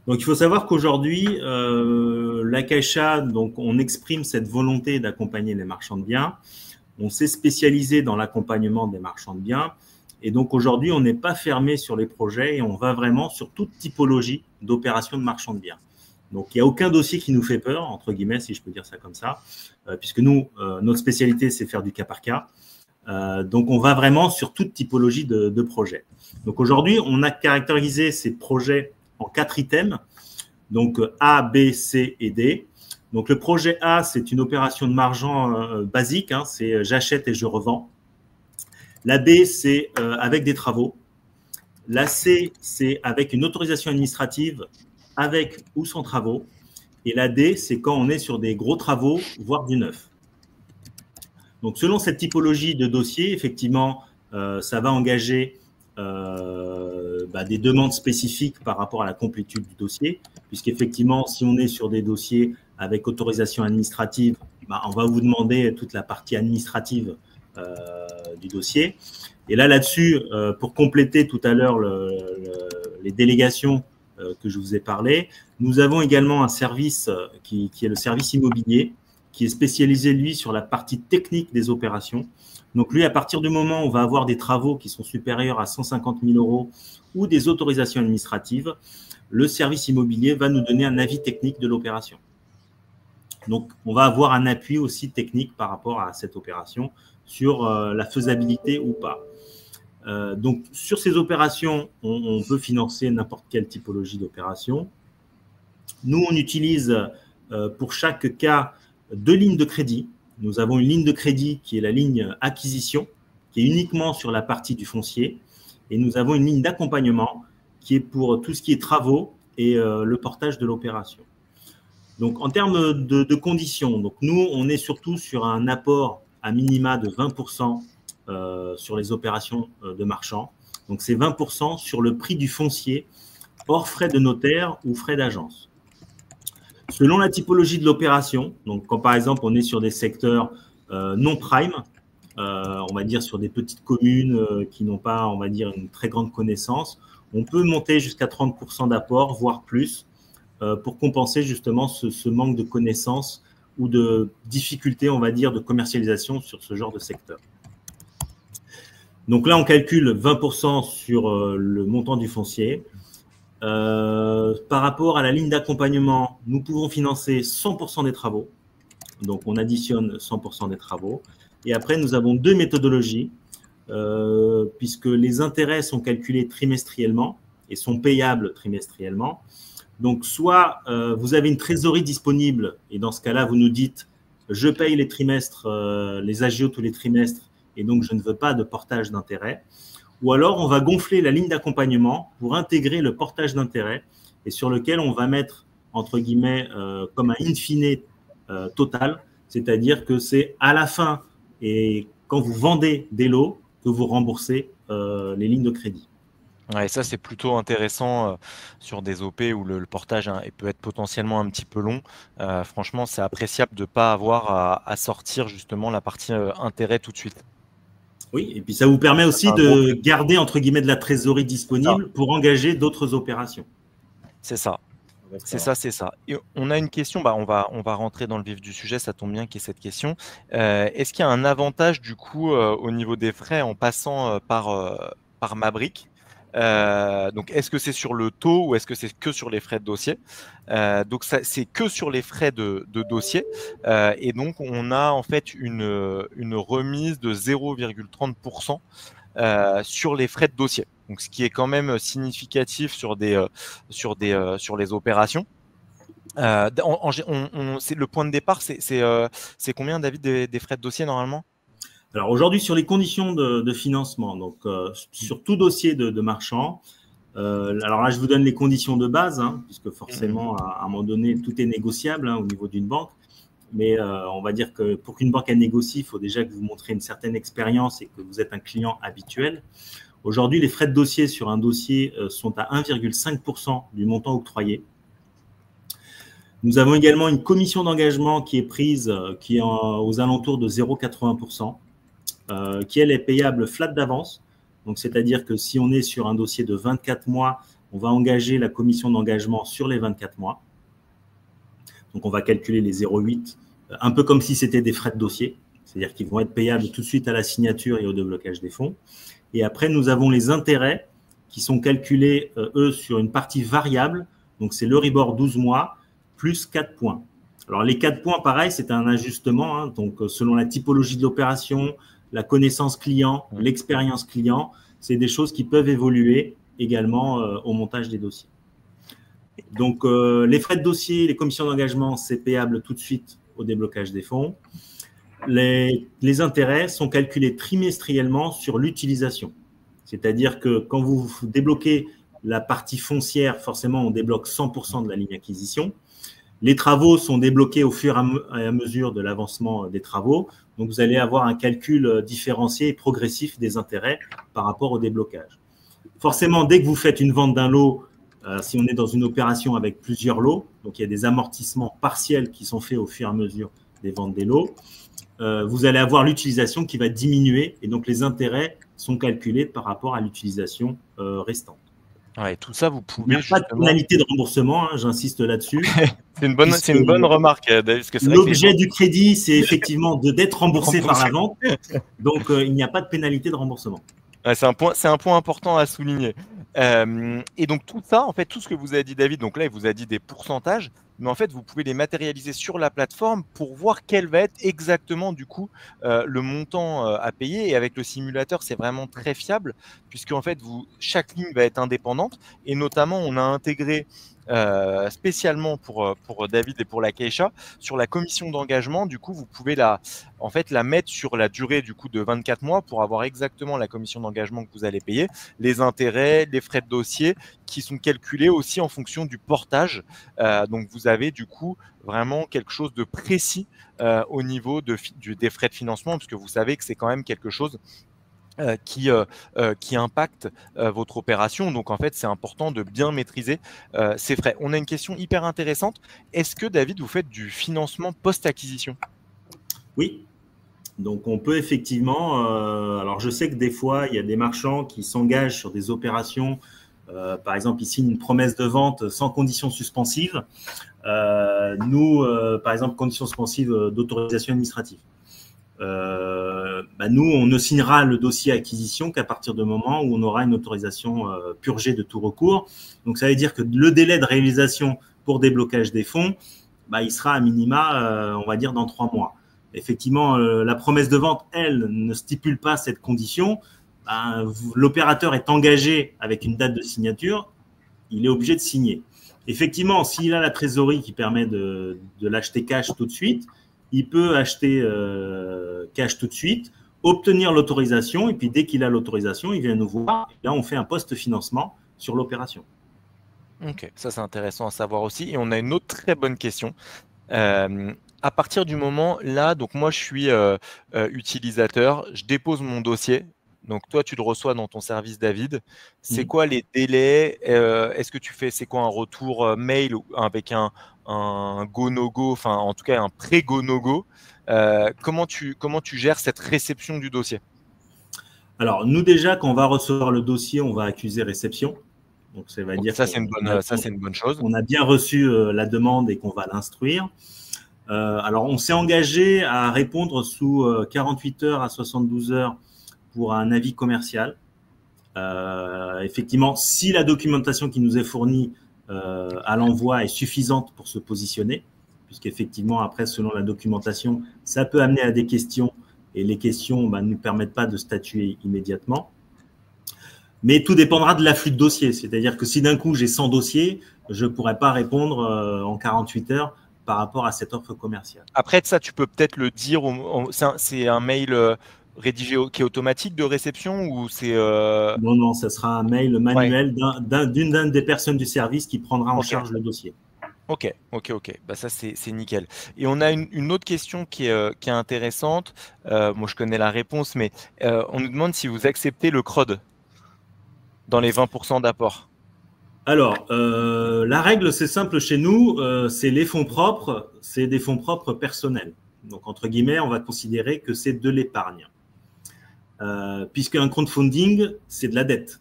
[SPEAKER 2] Donc, il faut savoir qu'aujourd'hui, la Caixa, donc, on exprime cette volonté d'accompagner les marchands de biens. On s'est spécialisé dans l'accompagnement des marchands de biens. Et donc, aujourd'hui, on n'est pas fermé sur les projets et on va vraiment sur toute typologie d'opérations de marchands de biens. Donc, il n'y a aucun dossier qui nous fait peur, entre guillemets, si je peux dire ça comme ça, puisque nous, notre spécialité, c'est faire du cas par cas. Donc, on va vraiment sur toute typologie de projets. Donc, aujourd'hui, on a caractérisé ces projets en 4 items, donc A, B, C et D. Donc, le projet A, c'est une opération de marchand basique, hein, c'est j'achète et je revends. La B, c'est avec des travaux. La C, c'est avec une autorisation administrative avec ou sans travaux. Et la D, c'est quand on est sur des gros travaux, voire du neuf. Donc, selon cette typologie de dossier, effectivement, ça va engager des demandes spécifiques par rapport à la complétude du dossier, puisqu'effectivement, si on est sur des dossiers avec autorisation administrative, on va vous demander toute la partie administrative du dossier. Et là-dessus, pour compléter tout à l'heure les délégations que je vous ai parlé, nous avons également un service qui est le service immobilier, qui est spécialisé, lui, sur la partie technique des opérations. Donc, lui, à partir du moment où on va avoir des travaux qui sont supérieurs à 150 000 € ou des autorisations administratives, le service immobilier va nous donner un avis technique de l'opération. Donc, on va avoir un appui aussi technique par rapport à cette opération sur la faisabilité ou pas. Donc, sur ces opérations, on peut financer n'importe quelle typologie d'opération. Nous, on utilise pour chaque cas 2 lignes de crédit. Nous avons une ligne de crédit qui est la ligne acquisition, qui est uniquement sur la partie du foncier. Et nous avons une ligne d'accompagnement qui est pour tout ce qui est travaux et le portage de l'opération. Donc, en termes de conditions, donc nous, on est surtout sur un apport à minima de 20% sur les opérations de marchands. Donc, c'est 20% sur le prix du foncier, hors frais de notaire ou frais d'agence. Selon la typologie de l'opération, donc quand par exemple on est sur des secteurs non prime, on va dire sur des petites communes qui n'ont pas, on va dire, une très grande connaissance, on peut monter jusqu'à 30% d'apport, voire plus, pour compenser justement ce manque de connaissances ou de difficultés, on va dire, de commercialisation sur ce genre de secteur. Donc là, on calcule 20% sur le montant du foncier. Par rapport à la ligne d'accompagnement, nous pouvons financer 100% des travaux. Donc, on additionne 100% des travaux. Et après, nous avons deux méthodologies, puisque les intérêts sont calculés trimestriellement et sont payables trimestriellement. Donc, soit vous avez une trésorerie disponible, et dans ce cas-là, vous nous dites « je paye les trimestres, les agios tous les trimestres, et donc je ne veux pas de portage d'intérêt ». Ou alors, on va gonfler la ligne d'accompagnement pour intégrer le portage d'intérêt et sur lequel on va mettre, entre guillemets, comme un in fine total, c'est-à-dire que c'est à la fin et quand vous vendez des lots que vous remboursez les lignes de crédit.
[SPEAKER 1] Ouais, ça, c'est plutôt intéressant sur des OP où le portage peut être potentiellement un petit peu long. Franchement, c'est appréciable de ne pas avoir à sortir justement la partie intérêt tout de suite.
[SPEAKER 2] Oui, et puis ça vous permet aussi de garder, entre guillemets, de la trésorerie disponible pour engager d'autres opérations.
[SPEAKER 1] C'est ça. C'est ça, c'est ça. Et on a une question, on va rentrer dans le vif du sujet, ça tombe bien qu'il y ait cette question. Est-ce qu'il y a un avantage du coup au niveau des frais en passant par Maverick? Donc, est-ce que c'est sur le taux ou est-ce que c'est que sur les frais de dossier? Donc, c'est que sur les frais de dossier. Et donc, on a en fait une remise de 0,30% sur les frais de dossier. Donc, ce qui est quand même significatif sur les opérations. Le point de départ, c'est combien, David, des frais de dossier normalement?
[SPEAKER 2] Alors aujourd'hui, sur les conditions de financement, donc sur tout dossier de marchand, alors là, je vous donne les conditions de base, puisque forcément, à un moment donné, tout est négociable au niveau d'une banque. Mais on va dire que pour qu'une banque elle négocie, il faut déjà que vous montrez une certaine expérience et que vous êtes un client habituel. Aujourd'hui, les frais de dossier sur un dossier sont à 1,5% du montant octroyé. Nous avons également une commission d'engagement qui est prise, qui est aux alentours de 0,80%. Qui elle est payable flat d'avance. Donc, c'est-à-dire que si on est sur un dossier de 24 mois, on va engager la commission d'engagement sur les 24 mois. Donc, on va calculer les 0,8, un peu comme si c'était des frais de dossier, c'est-à-dire qu'ils vont être payables tout de suite à la signature et au déblocage des fonds. Et après, nous avons les intérêts qui sont calculés, eux, sur une partie variable. Donc, c'est l'Euribor 12 mois plus 4 points. Alors, les 4 points, pareil, c'est un ajustement. Donc, selon la typologie de l'opération, la connaissance client, l'expérience client, c'est des choses qui peuvent évoluer également au montage des dossiers. Donc, les frais de dossier, les commissions d'engagement, c'est payable tout de suite au déblocage des fonds. Les intérêts sont calculés trimestriellement sur l'utilisation. C'est-à-dire que quand vous débloquez la partie foncière, forcément, on débloque 100% de la ligne acquisition. Les travaux sont débloqués au fur et à mesure de l'avancement des travaux. Donc, vous allez avoir un calcul différencié et progressif des intérêts par rapport au déblocage. Forcément, dès que vous faites une vente d'un lot, si on est dans une opération avec plusieurs lots, donc il y a des amortissements partiels qui sont faits au fur et à mesure des ventes des lots, vous allez avoir l'utilisation qui va diminuer et donc les intérêts sont calculés par rapport à l'utilisation restante.
[SPEAKER 1] Ouais, tout ça, vous pouvez.
[SPEAKER 2] Il n'y a pas de pénalité de remboursement, j'insiste là-dessus.
[SPEAKER 1] C'est une bonne remarque, David.
[SPEAKER 2] L'objet du crédit, c'est effectivement d'être remboursé par la vente. Donc, il n'y a pas de pénalité de remboursement.
[SPEAKER 1] Ouais, c'est un point important à souligner. Et donc, tout ça, en fait, tout ce que vous avez dit, David, donc là, il vous a dit des pourcentages, mais en fait, vous pouvez les matérialiser sur la plateforme pour voir quel va être exactement, du coup, le montant à payer. Et avec le simulateur, c'est vraiment très fiable, puisque, en fait, chaque ligne va être indépendante. Et notamment, on a intégré spécialement pour David et pour la Keisha, sur la commission d'engagement. Du coup, vous pouvez la mettre sur la durée du coup de 24 mois pour avoir exactement la commission d'engagement que vous allez payer, les intérêts, les frais de dossier qui sont calculés aussi en fonction du portage. Donc, vous avez du coup vraiment quelque chose de précis au niveau des frais de financement, puisque vous savez que c'est quand même quelque chose qui impacte votre opération. Donc, en fait, c'est important de bien maîtriser ces frais. On a une question hyper intéressante. Est-ce que, David, vous faites du financement post-acquisition?
[SPEAKER 2] Oui. Donc, on peut effectivement… alors, je sais que des fois, il y a des marchands qui s'engagent sur des opérations. Par exemple, ils signent une promesse de vente sans condition suspensive. Nous, par exemple, condition suspensive d'autorisation administrative. Nous, on ne signera le dossier acquisition qu'à partir du moment où on aura une autorisation purgée de tout recours. Donc, ça veut dire que le délai de réalisation pour déblocage des fonds, il sera à minima, on va dire, dans 3 mois. Effectivement, la promesse de vente, elle, ne stipule pas cette condition. L'opérateur est engagé avec une date de signature, il est obligé de signer. Effectivement, s'il a la trésorerie qui permet de l'acheter cash tout de suite, il peut acheter cash tout de suite, obtenir l'autorisation, et puis dès qu'il a l'autorisation, il vient nous voir. Et là, on fait un post-financement sur l'opération.
[SPEAKER 1] Ok, ça c'est intéressant à savoir aussi. Et on a une autre très bonne question. À partir du moment là, donc moi je suis utilisateur, je dépose mon dossier. Donc toi tu le reçois dans ton service, David. C'est quoi les délais? Est-ce que tu fais, c'est quoi un retour mail avec un go no go, enfin en tout cas un pré-go no go? Comment tu gères cette réception du dossier?
[SPEAKER 2] Alors nous déjà quand on va recevoir le dossier, on va accuser réception. Donc ça va dire
[SPEAKER 1] ça c'est une bonne chose.
[SPEAKER 2] On a bien reçu la demande et qu'on va l'instruire. Alors, on s'est engagé à répondre sous 48 heures à 72 heures pour un avis commercial. Effectivement, si la documentation qui nous est fournie à l'envoi est suffisante pour se positionner, puisqu'effectivement, après, selon la documentation, ça peut amener à des questions et les questions ne nous permettent pas de statuer immédiatement. Mais tout dépendra de l'afflux de dossiers. C'est-à-dire que si d'un coup, j'ai 100 dossiers, je ne pourrai pas répondre en 48 heures par rapport à cette offre commerciale.
[SPEAKER 1] Après ça, tu peux peut-être le dire, c'est un mail rédigé qui est automatique de réception ou c'est…
[SPEAKER 2] Non, ça sera un mail manuel d'une des personnes du service qui prendra en charge le dossier.
[SPEAKER 1] Ok. Ça, c'est nickel. Et on a une autre question qui est intéressante. Moi, je connais la réponse, mais on nous demande si vous acceptez le CROD dans les 20% d'apport.
[SPEAKER 2] Alors, la règle, c'est simple chez nous, c'est les fonds propres, c'est des fonds propres personnels. Donc, entre guillemets, on va considérer que c'est de l'épargne. Puisqu'un crowdfunding, c'est de la dette.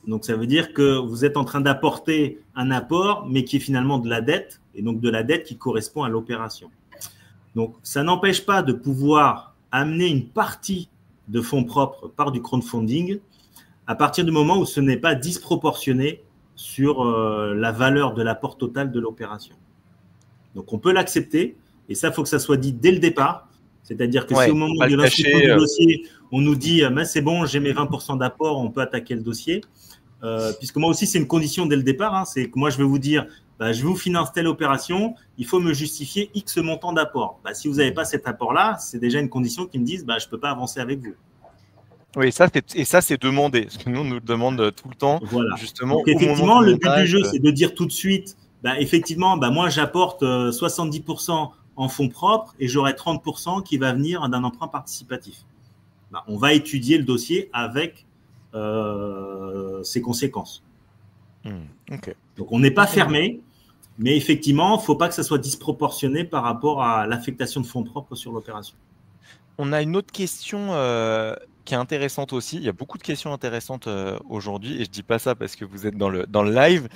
[SPEAKER 2] Donc, ça veut dire que vous êtes en train d'apporter un apport, mais qui est finalement de la dette, et donc de la dette qui correspond à l'opération. Donc, ça n'empêche pas de pouvoir amener une partie de fonds propres par du crowdfunding à partir du moment où ce n'est pas disproportionné sur la valeur de l'apport total de l'opération. Donc, on peut l'accepter, et ça, il faut que ça soit dit dès le départ. C'est-à-dire que si au moment de l'instruction du dossier, on nous dit « c'est bon, j'ai mes 20% d'apport, on peut attaquer le dossier », puisque moi aussi, c'est une condition dès le départ, c'est que moi, je vais vous dire « je vous finance telle opération, il faut me justifier X montant d'apport ». Si vous n'avez pas cet apport-là, c'est déjà une condition qui me dise « je ne peux pas avancer avec vous ».
[SPEAKER 1] Oui, ça c'est demandé, parce que nous, on nous le demande tout le temps.
[SPEAKER 2] Voilà.
[SPEAKER 1] Justement,
[SPEAKER 2] donc, effectivement, le but du jeu, c'est de dire tout de suite, effectivement, moi, j'apporte 70% en fonds propres et j'aurai 30% qui va venir d'un emprunt participatif. On va étudier le dossier avec ses conséquences.
[SPEAKER 1] Okay.
[SPEAKER 2] Donc, on n'est pas fermé, mais effectivement, il ne faut pas que ça soit disproportionné par rapport à l'affectation de fonds propres sur l'opération.
[SPEAKER 1] On a une autre question qui est intéressante aussi. Il y a beaucoup de questions intéressantes aujourd'hui, et je ne dis pas ça parce que vous êtes dans le live,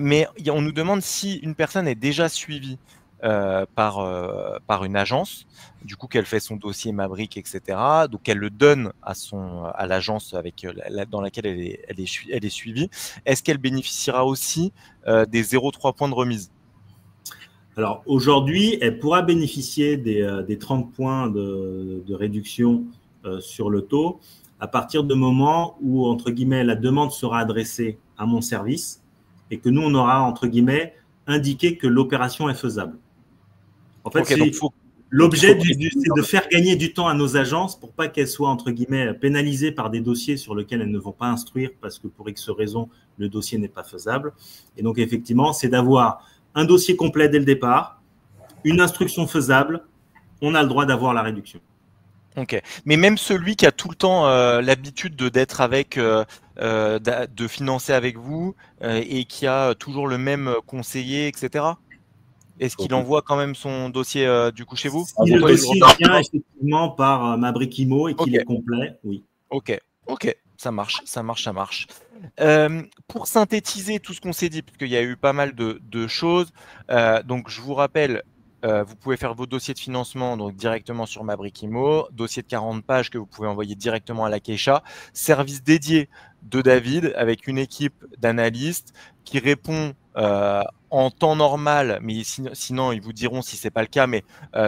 [SPEAKER 1] mais on nous demande si une personne est déjà suivie par une agence, du coup qu'elle fait son dossier Maverick, etc. Donc elle le donne à l'agence dans laquelle elle est suivie. Est-ce qu'elle bénéficiera aussi des 0,3 points de remise?
[SPEAKER 2] Alors aujourd'hui, elle pourra bénéficier des 30 points de réduction sur le taux à partir du moment où, entre guillemets, la demande sera adressée à mon service et que nous, on aura, entre guillemets, indiqué que l'opération est faisable. En fait, l'objet, c'est de faire gagner du temps à nos agences pour pas qu'elles soient, entre guillemets, pénalisées par des dossiers sur lesquels elles ne vont pas instruire parce que pour X raison, le dossier n'est pas faisable. Et donc, effectivement, c'est d'avoir un dossier complet dès le départ, une instruction faisable, on a le droit d'avoir la réduction.
[SPEAKER 1] Ok. Mais même celui qui a tout le temps l'habitude d'être avec, de financer avec vous et qui a toujours le même conseiller, etc. Est-ce qu'il envoie quand même son dossier du coup chez vous?
[SPEAKER 2] Si le dossier vient effectivement par Mabrikimo et qu'il est complet, oui.
[SPEAKER 1] Ok, ça marche. Pour synthétiser tout ce qu'on s'est dit, parce qu'il y a eu pas mal de choses, donc je vous rappelle, vous pouvez faire vos dossiers de financement donc directement sur Mabrikimo, dossier de 40 pages que vous pouvez envoyer directement à la Keisha, service dédié de David avec une équipe d'analystes qui répond en temps normal, mais sinon ils vous diront si c'est pas le cas, mais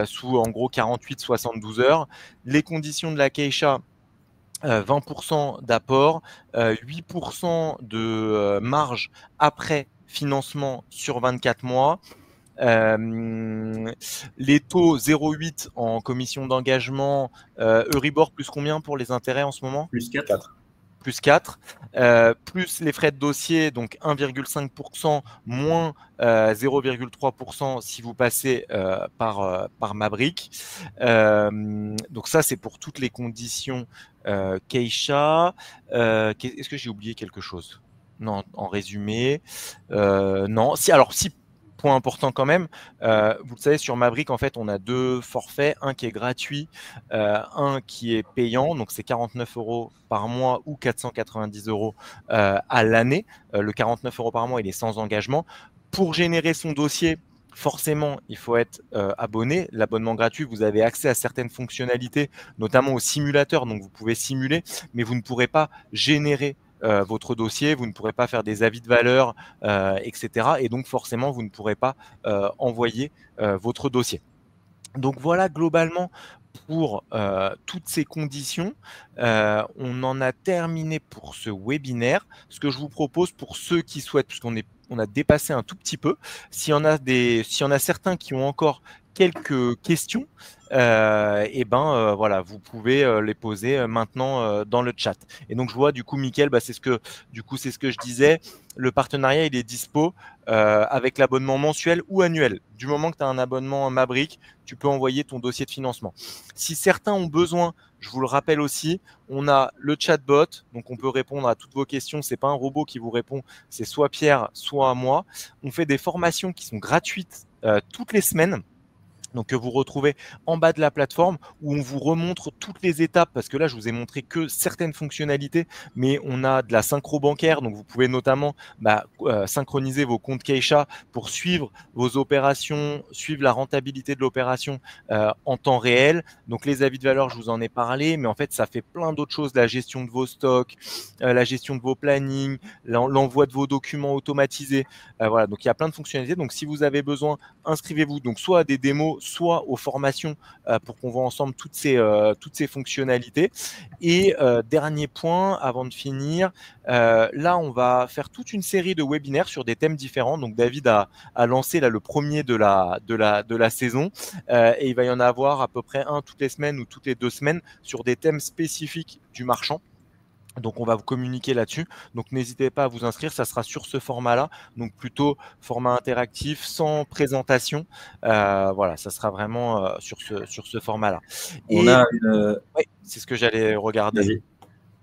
[SPEAKER 1] sous en gros 48-72 heures. Les conditions de la Keisha, 20% d'apport, 8% de marge après financement sur 24 mois. Les taux 0,8 en commission d'engagement, Euribor plus combien pour les intérêts en ce moment?
[SPEAKER 2] Plus 4.
[SPEAKER 1] Plus 4, plus les frais de dossier, donc 1,5% moins 0,3% si vous passez par Mabrik. Donc ça, c'est pour toutes les conditions Keisha. Est-ce que j'ai oublié quelque chose? Non, en résumé. Non. Alors, si point important quand même, vous le savez, sur Maverick, en fait, on a 2 forfaits, un qui est gratuit, un qui est payant, donc c'est 49 € par mois ou 490 € à l'année. Le 49 € par mois, il est sans engagement. Pour générer son dossier, forcément, il faut être abonné. L'abonnement gratuit, vous avez accès à certaines fonctionnalités, notamment au simulateur, donc vous pouvez simuler, mais vous ne pourrez pas générer votre dossier, vous ne pourrez pas faire des avis de valeur, etc. Et donc forcément, vous ne pourrez pas envoyer votre dossier. Donc voilà globalement pour toutes ces conditions. On en a terminé pour ce webinaire. Ce que je vous propose pour ceux qui souhaitent, puisqu'on a dépassé un tout petit peu, s'il y en a certains qui ont encore quelques questions, voilà, vous pouvez les poser maintenant dans le chat. Et donc je vois du coup, Mickaël, c'est ce que je disais. Le partenariat, il est dispo avec l'abonnement mensuel ou annuel. Du moment que tu as un abonnement Mabrik, tu peux envoyer ton dossier de financement. Si certains ont besoin, je vous le rappelle aussi, on a le chatbot, donc on peut répondre à toutes vos questions. Ce n'est pas un robot qui vous répond, c'est soit Pierre, soit moi. On fait des formations qui sont gratuites toutes les semaines. Donc que vous retrouvez en bas de la plateforme où on vous remontre toutes les étapes, parce que là je vous ai montré que certaines fonctionnalités, mais on a de la synchro bancaire, donc vous pouvez notamment synchroniser vos comptes Keisha pour suivre vos opérations, suivre la rentabilité de l'opération en temps réel. Donc les avis de valeur, je vous en ai parlé, mais en fait ça fait plein d'autres choses, la gestion de vos stocks, la gestion de vos plannings, l'envoi de vos documents automatisés. Voilà, donc il y a plein de fonctionnalités. Donc si vous avez besoin, inscrivez-vous donc soit à des démos, soit aux formations pour qu'on voit ensemble toutes ces fonctionnalités. Et dernier point avant de finir, là on va faire toute une série de webinaires sur des thèmes différents. Donc David a lancé là le premier de la saison et il va y en avoir à peu près un toutes les semaines ou toutes les 2 semaines sur des thèmes spécifiques du marchand. Donc, on va vous communiquer là-dessus. Donc, n'hésitez pas à vous inscrire. Ça sera sur ce format-là. Donc, plutôt format interactif, sans présentation. Voilà, ça sera vraiment sur ce format-là.
[SPEAKER 3] Oui,
[SPEAKER 1] c'est ce que j'allais regarder.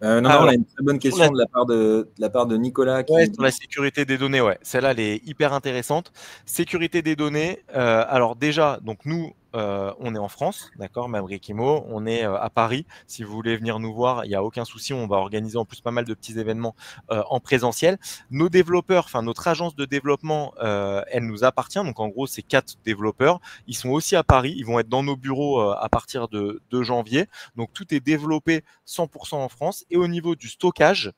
[SPEAKER 3] On a une très bonne question de la part de Nicolas.
[SPEAKER 1] Sur la sécurité des données, celle-là, elle est hyper intéressante. Sécurité des données. Alors déjà, donc nous, on est en France, d'accord, Mabrikimo, on est à Paris. Si vous voulez venir nous voir, il n'y a aucun souci. On va organiser en plus pas mal de petits événements en présentiel. Nos développeurs, notre agence de développement, elle nous appartient. Donc en gros, c'est 4 développeurs. Ils sont aussi à Paris. Ils vont être dans nos bureaux à partir de janvier. Donc tout est développé 100% en France. Et au niveau du stockage,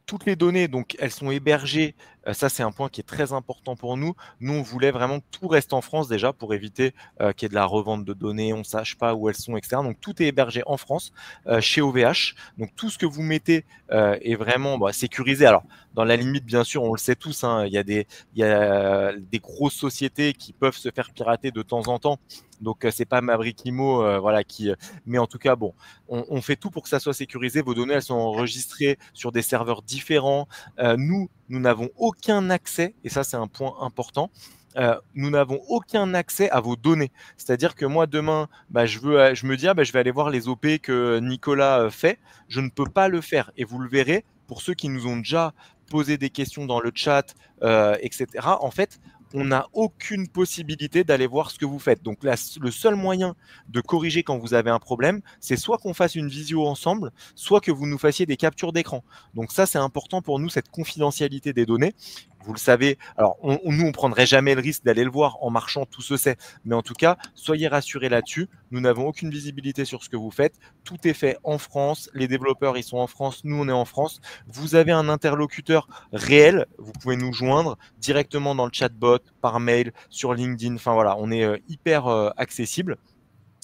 [SPEAKER 1] toutes les données, donc, elles sont hébergées. Ça, c'est un point qui est très important pour nous. Nous, on voulait vraiment que tout reste en France déjà pour éviter qu'il y ait de la revente de données, on ne sache pas où elles sont, etc. Donc, tout est hébergé en France chez OVH. Donc, tout ce que vous mettez est vraiment sécurisé. Alors, dans la limite, bien sûr, on le sait tous, il y a des grosses sociétés qui peuvent se faire pirater de temps en temps. Donc, c'est pas Mabrikimo mais en tout cas, bon, on fait tout pour que ça soit sécurisé. Vos données, elles sont enregistrées sur des serveurs différents. Nous n'avons aucun accès, et ça, c'est un point important. Nous n'avons aucun accès à vos données. C'est-à-dire que moi, demain, je me dis, je vais aller voir les OP que Nicolas fait. Je ne peux pas le faire. Et vous le verrez, pour ceux qui nous ont déjà posé des questions dans le chat, etc. En fait, on n'a aucune possibilité d'aller voir ce que vous faites. Donc, le seul moyen de corriger quand vous avez un problème, c'est soit qu'on fasse une visio ensemble, soit que vous nous fassiez des captures d'écran. Donc ça, c'est important pour nous, cette confidentialité des données. Vous le savez, alors nous, on ne prendrait jamais le risque d'aller le voir en marchant, tout se sait. Mais en tout cas, soyez rassurés là-dessus. Nous n'avons aucune visibilité sur ce que vous faites. Tout est fait en France. Les développeurs, ils sont en France. Nous, on est en France. Vous avez un interlocuteur réel. Vous pouvez nous joindre directement dans le chatbot, par mail, sur LinkedIn. Enfin voilà, on est hyper accessible.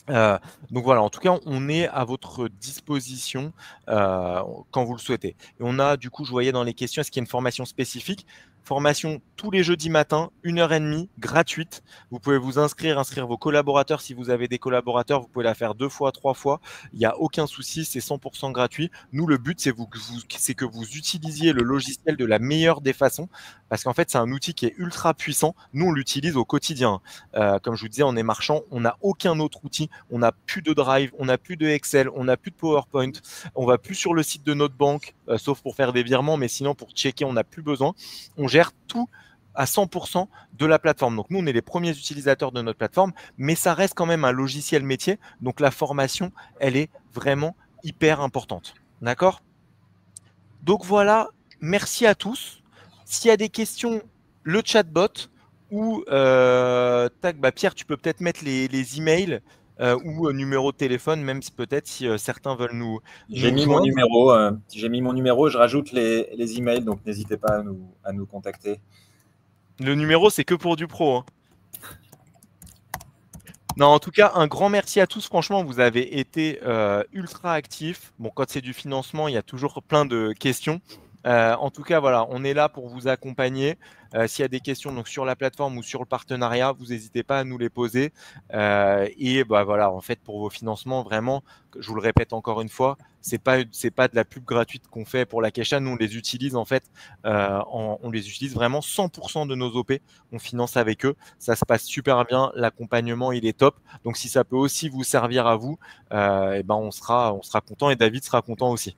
[SPEAKER 1] Donc voilà, en tout cas, on est à votre disposition quand vous le souhaitez. Et on a, du coup, je voyais dans les questions, est-ce qu'il y a une formation spécifique? Formation tous les jeudis matins, 1h30, gratuite. Vous pouvez vous inscrire vos collaborateurs. Si vous avez des collaborateurs, vous pouvez la faire 2 fois, 3 fois. Il n'y a aucun souci, c'est 100% gratuit. Nous, le but, c'est que vous utilisiez le logiciel de la meilleure des façons, parce qu'en fait, c'est un outil qui est ultra puissant. Nous, on l'utilise au quotidien. Comme je vous disais, on est marchand, on n'a aucun autre outil. On n'a plus de Drive, on n'a plus de Excel, on n'a plus de PowerPoint. On va plus sur le site de notre banque, sauf pour faire des virements, mais sinon, pour checker, on n'a plus besoin. On gère tout à 100% de la plateforme. Donc nous, on est les premiers utilisateurs de notre plateforme, mais ça reste quand même un logiciel métier. Donc la formation, elle est vraiment hyper importante. D'accord? Donc voilà, merci à tous. S'il y a des questions, le chatbot ou Pierre, tu peux peut-être mettre les emails ou numéro de téléphone, même si peut-être si certains veulent nous
[SPEAKER 3] J'ai mis mon
[SPEAKER 1] joindre.
[SPEAKER 3] numéro, je rajoute les emails, donc n'hésitez pas à nous contacter.
[SPEAKER 1] Le numéro, c'est que pour du pro. Hein. Non, en tout cas, un grand merci à tous. Franchement, vous avez été ultra actifs. Bon, quand c'est du financement, il y a toujours plein de questions. En tout cas, voilà, on est là pour vous accompagner. S'il y a des questions donc, sur la plateforme ou sur le partenariat, vous n'hésitez pas à nous les poser. Et bah, voilà, en fait, pour vos financements, vraiment, je vous le répète encore une fois, c'est pas de la pub gratuite qu'on fait pour la Kesha. Nous, on les utilise en fait, on les utilise vraiment 100% de nos OP. On finance avec eux. Ça se passe super bien. L'accompagnement, il est top. Donc, si ça peut aussi vous servir à vous, et ben, on sera content et David sera content aussi.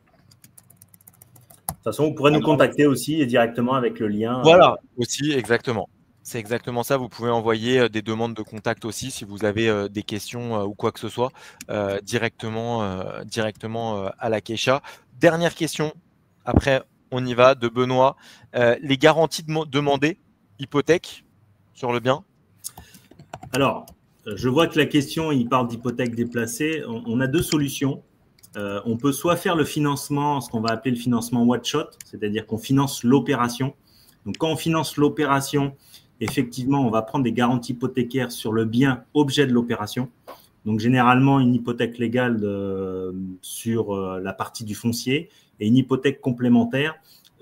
[SPEAKER 2] De toute façon, vous pourrez nous contacter aussi et directement avec le lien.
[SPEAKER 1] Voilà, aussi, exactement. C'est exactement ça. Vous pouvez envoyer des demandes de contact aussi si vous avez des questions ou quoi que ce soit directement à la Kesha. Dernière question, après on y va, de Benoît. Les garanties demandées, hypothèque sur le bien?
[SPEAKER 2] Alors, je vois que la question, il parle d'hypothèque déplacée. On a deux solutions. On peut soit faire le financement, ce qu'on va appeler le financement one shot, c'est-à-dire qu'on finance l'opération. Donc, quand on finance l'opération, effectivement, on va prendre des garanties hypothécaires sur le bien objet de l'opération. Donc, généralement, une hypothèque légale sur la partie du foncier et une hypothèque complémentaire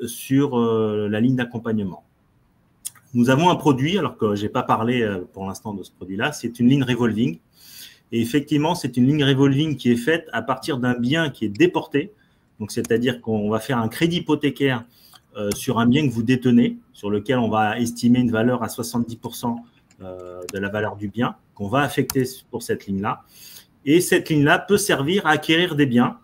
[SPEAKER 2] sur la ligne d'accompagnement. Nous avons un produit, alors que je n'ai pas parlé pour l'instant de ce produit-là, c'est une ligne revolving. Et effectivement, c'est une ligne revolving qui est faite à partir d'un bien qui est déporté. Donc, c'est-à-dire qu'on va faire un crédit hypothécaire sur un bien que vous détenez, sur lequel on va estimer une valeur à 70% de la valeur du bien, qu'on va affecter pour cette ligne-là. Et cette ligne-là peut servir à acquérir des biens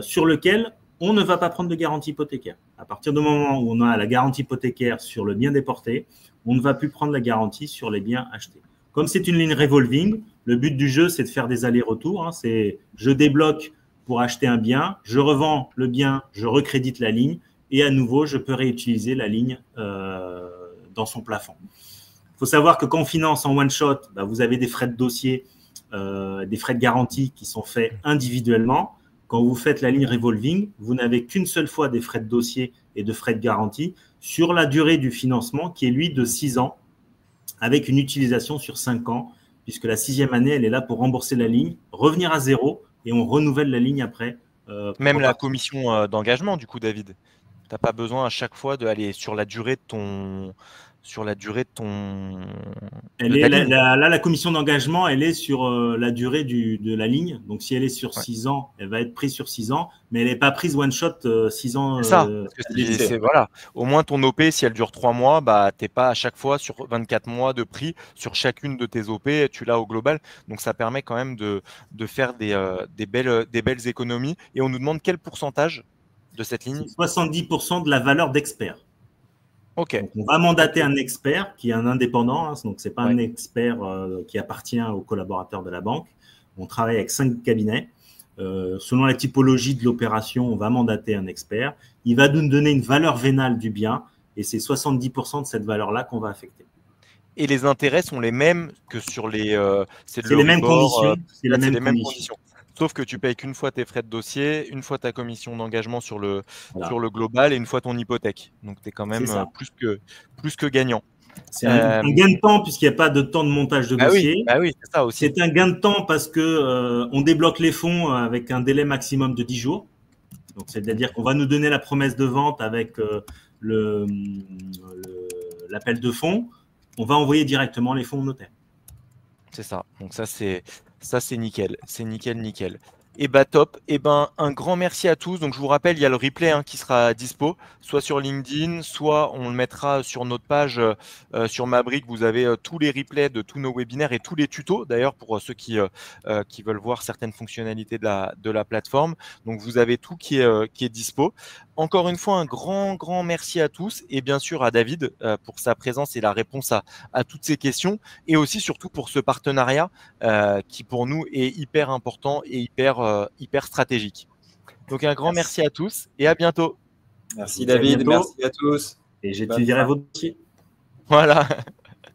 [SPEAKER 2] sur lesquels on ne va pas prendre de garantie hypothécaire. À partir du moment où on a la garantie hypothécaire sur le bien déporté, on ne va plus prendre la garantie sur les biens achetés. Comme c'est une ligne revolving, le but du jeu, c'est de faire des allers-retours. Hein. C'est je débloque pour acheter un bien, je revends le bien, je recrédite la ligne et à nouveau, je peux réutiliser la ligne dans son plafond. Il faut savoir que quand on finance en one shot, bah, vous avez des frais de dossier, des frais de garantie qui sont faits individuellement. Quand vous faites la ligne revolving, vous n'avez qu'une seule fois des frais de dossier et de frais de garantie sur la durée du financement qui est, lui, de 6 ans, avec une utilisation sur 5 ans, puisque la 6e année, elle est là pour rembourser la ligne, revenir à zéro, et on renouvelle la ligne après.
[SPEAKER 1] Même la commission d'engagement, du coup, David. Tu n'as pas besoin à chaque fois d'aller sur la durée de ton...
[SPEAKER 2] La commission d'engagement, elle est sur la durée de la ligne. Donc, si elle est sur 6 ans, elle va être prise sur 6 ans, mais elle n'est pas prise one shot 6 ans.
[SPEAKER 1] C'est ça. Parce que voilà. Au moins, ton OP, si elle dure 3 mois, bah, tu n'es pas à chaque fois sur 24 mois de prix sur chacune de tes OP, tu l'as au global. Donc, ça permet quand même de faire des belles économies. Et on nous demande quel pourcentage de cette ligne?
[SPEAKER 2] 70% de la valeur d'expert.
[SPEAKER 1] Ok.
[SPEAKER 2] Donc, on va mandater un expert qui est un indépendant, hein, donc ce n'est pas un expert qui appartient aux collaborateurs de la banque. On travaille avec 5 cabinets. Selon la typologie de l'opération, on va mandater un expert. Il va nous donner une valeur vénale du bien et c'est 70% de cette valeur-là qu'on va affecter.
[SPEAKER 1] Et les intérêts sont les mêmes que sur les.
[SPEAKER 2] C'est les mêmes conditions.
[SPEAKER 1] C'est les mêmes conditions. Sauf que tu payes qu'une fois tes frais de dossier, une fois ta commission d'engagement sur le global et une fois ton hypothèque. Donc, tu es quand même plus que gagnant.
[SPEAKER 2] C'est un gain de temps puisqu'il n'y a pas de temps de montage de dossier.
[SPEAKER 1] Oui, c'est ça aussi.
[SPEAKER 2] C'est un gain de temps parce que on débloque les fonds avec un délai maximum de 10 jours. Donc, c'est-à-dire qu'on va nous donner la promesse de vente avec l'appel de fonds. On va envoyer directement les fonds au notaire.
[SPEAKER 1] C'est ça. Donc ça c'est nickel. C'est nickel. Et bah top. Et ben un grand merci à tous. Donc je vous rappelle, il y a le replay qui sera dispo, soit sur LinkedIn, soit on le mettra sur notre page sur Mabrick. Vous avez tous les replays de tous nos webinaires et tous les tutos d'ailleurs pour ceux qui veulent voir certaines fonctionnalités de la plateforme. Donc vous avez tout qui est dispo. Encore une fois, un grand merci à tous et bien sûr à David pour sa présence et la réponse à toutes ces questions et aussi surtout pour ce partenariat qui pour nous est hyper important et hyper stratégique. Donc un grand merci à tous et à bientôt.
[SPEAKER 3] Merci David, merci à tous.
[SPEAKER 2] Et j'étudierai vos dossiers.
[SPEAKER 1] Voilà,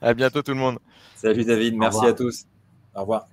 [SPEAKER 1] à bientôt tout le monde.
[SPEAKER 3] Salut David, merci à tous. Au revoir.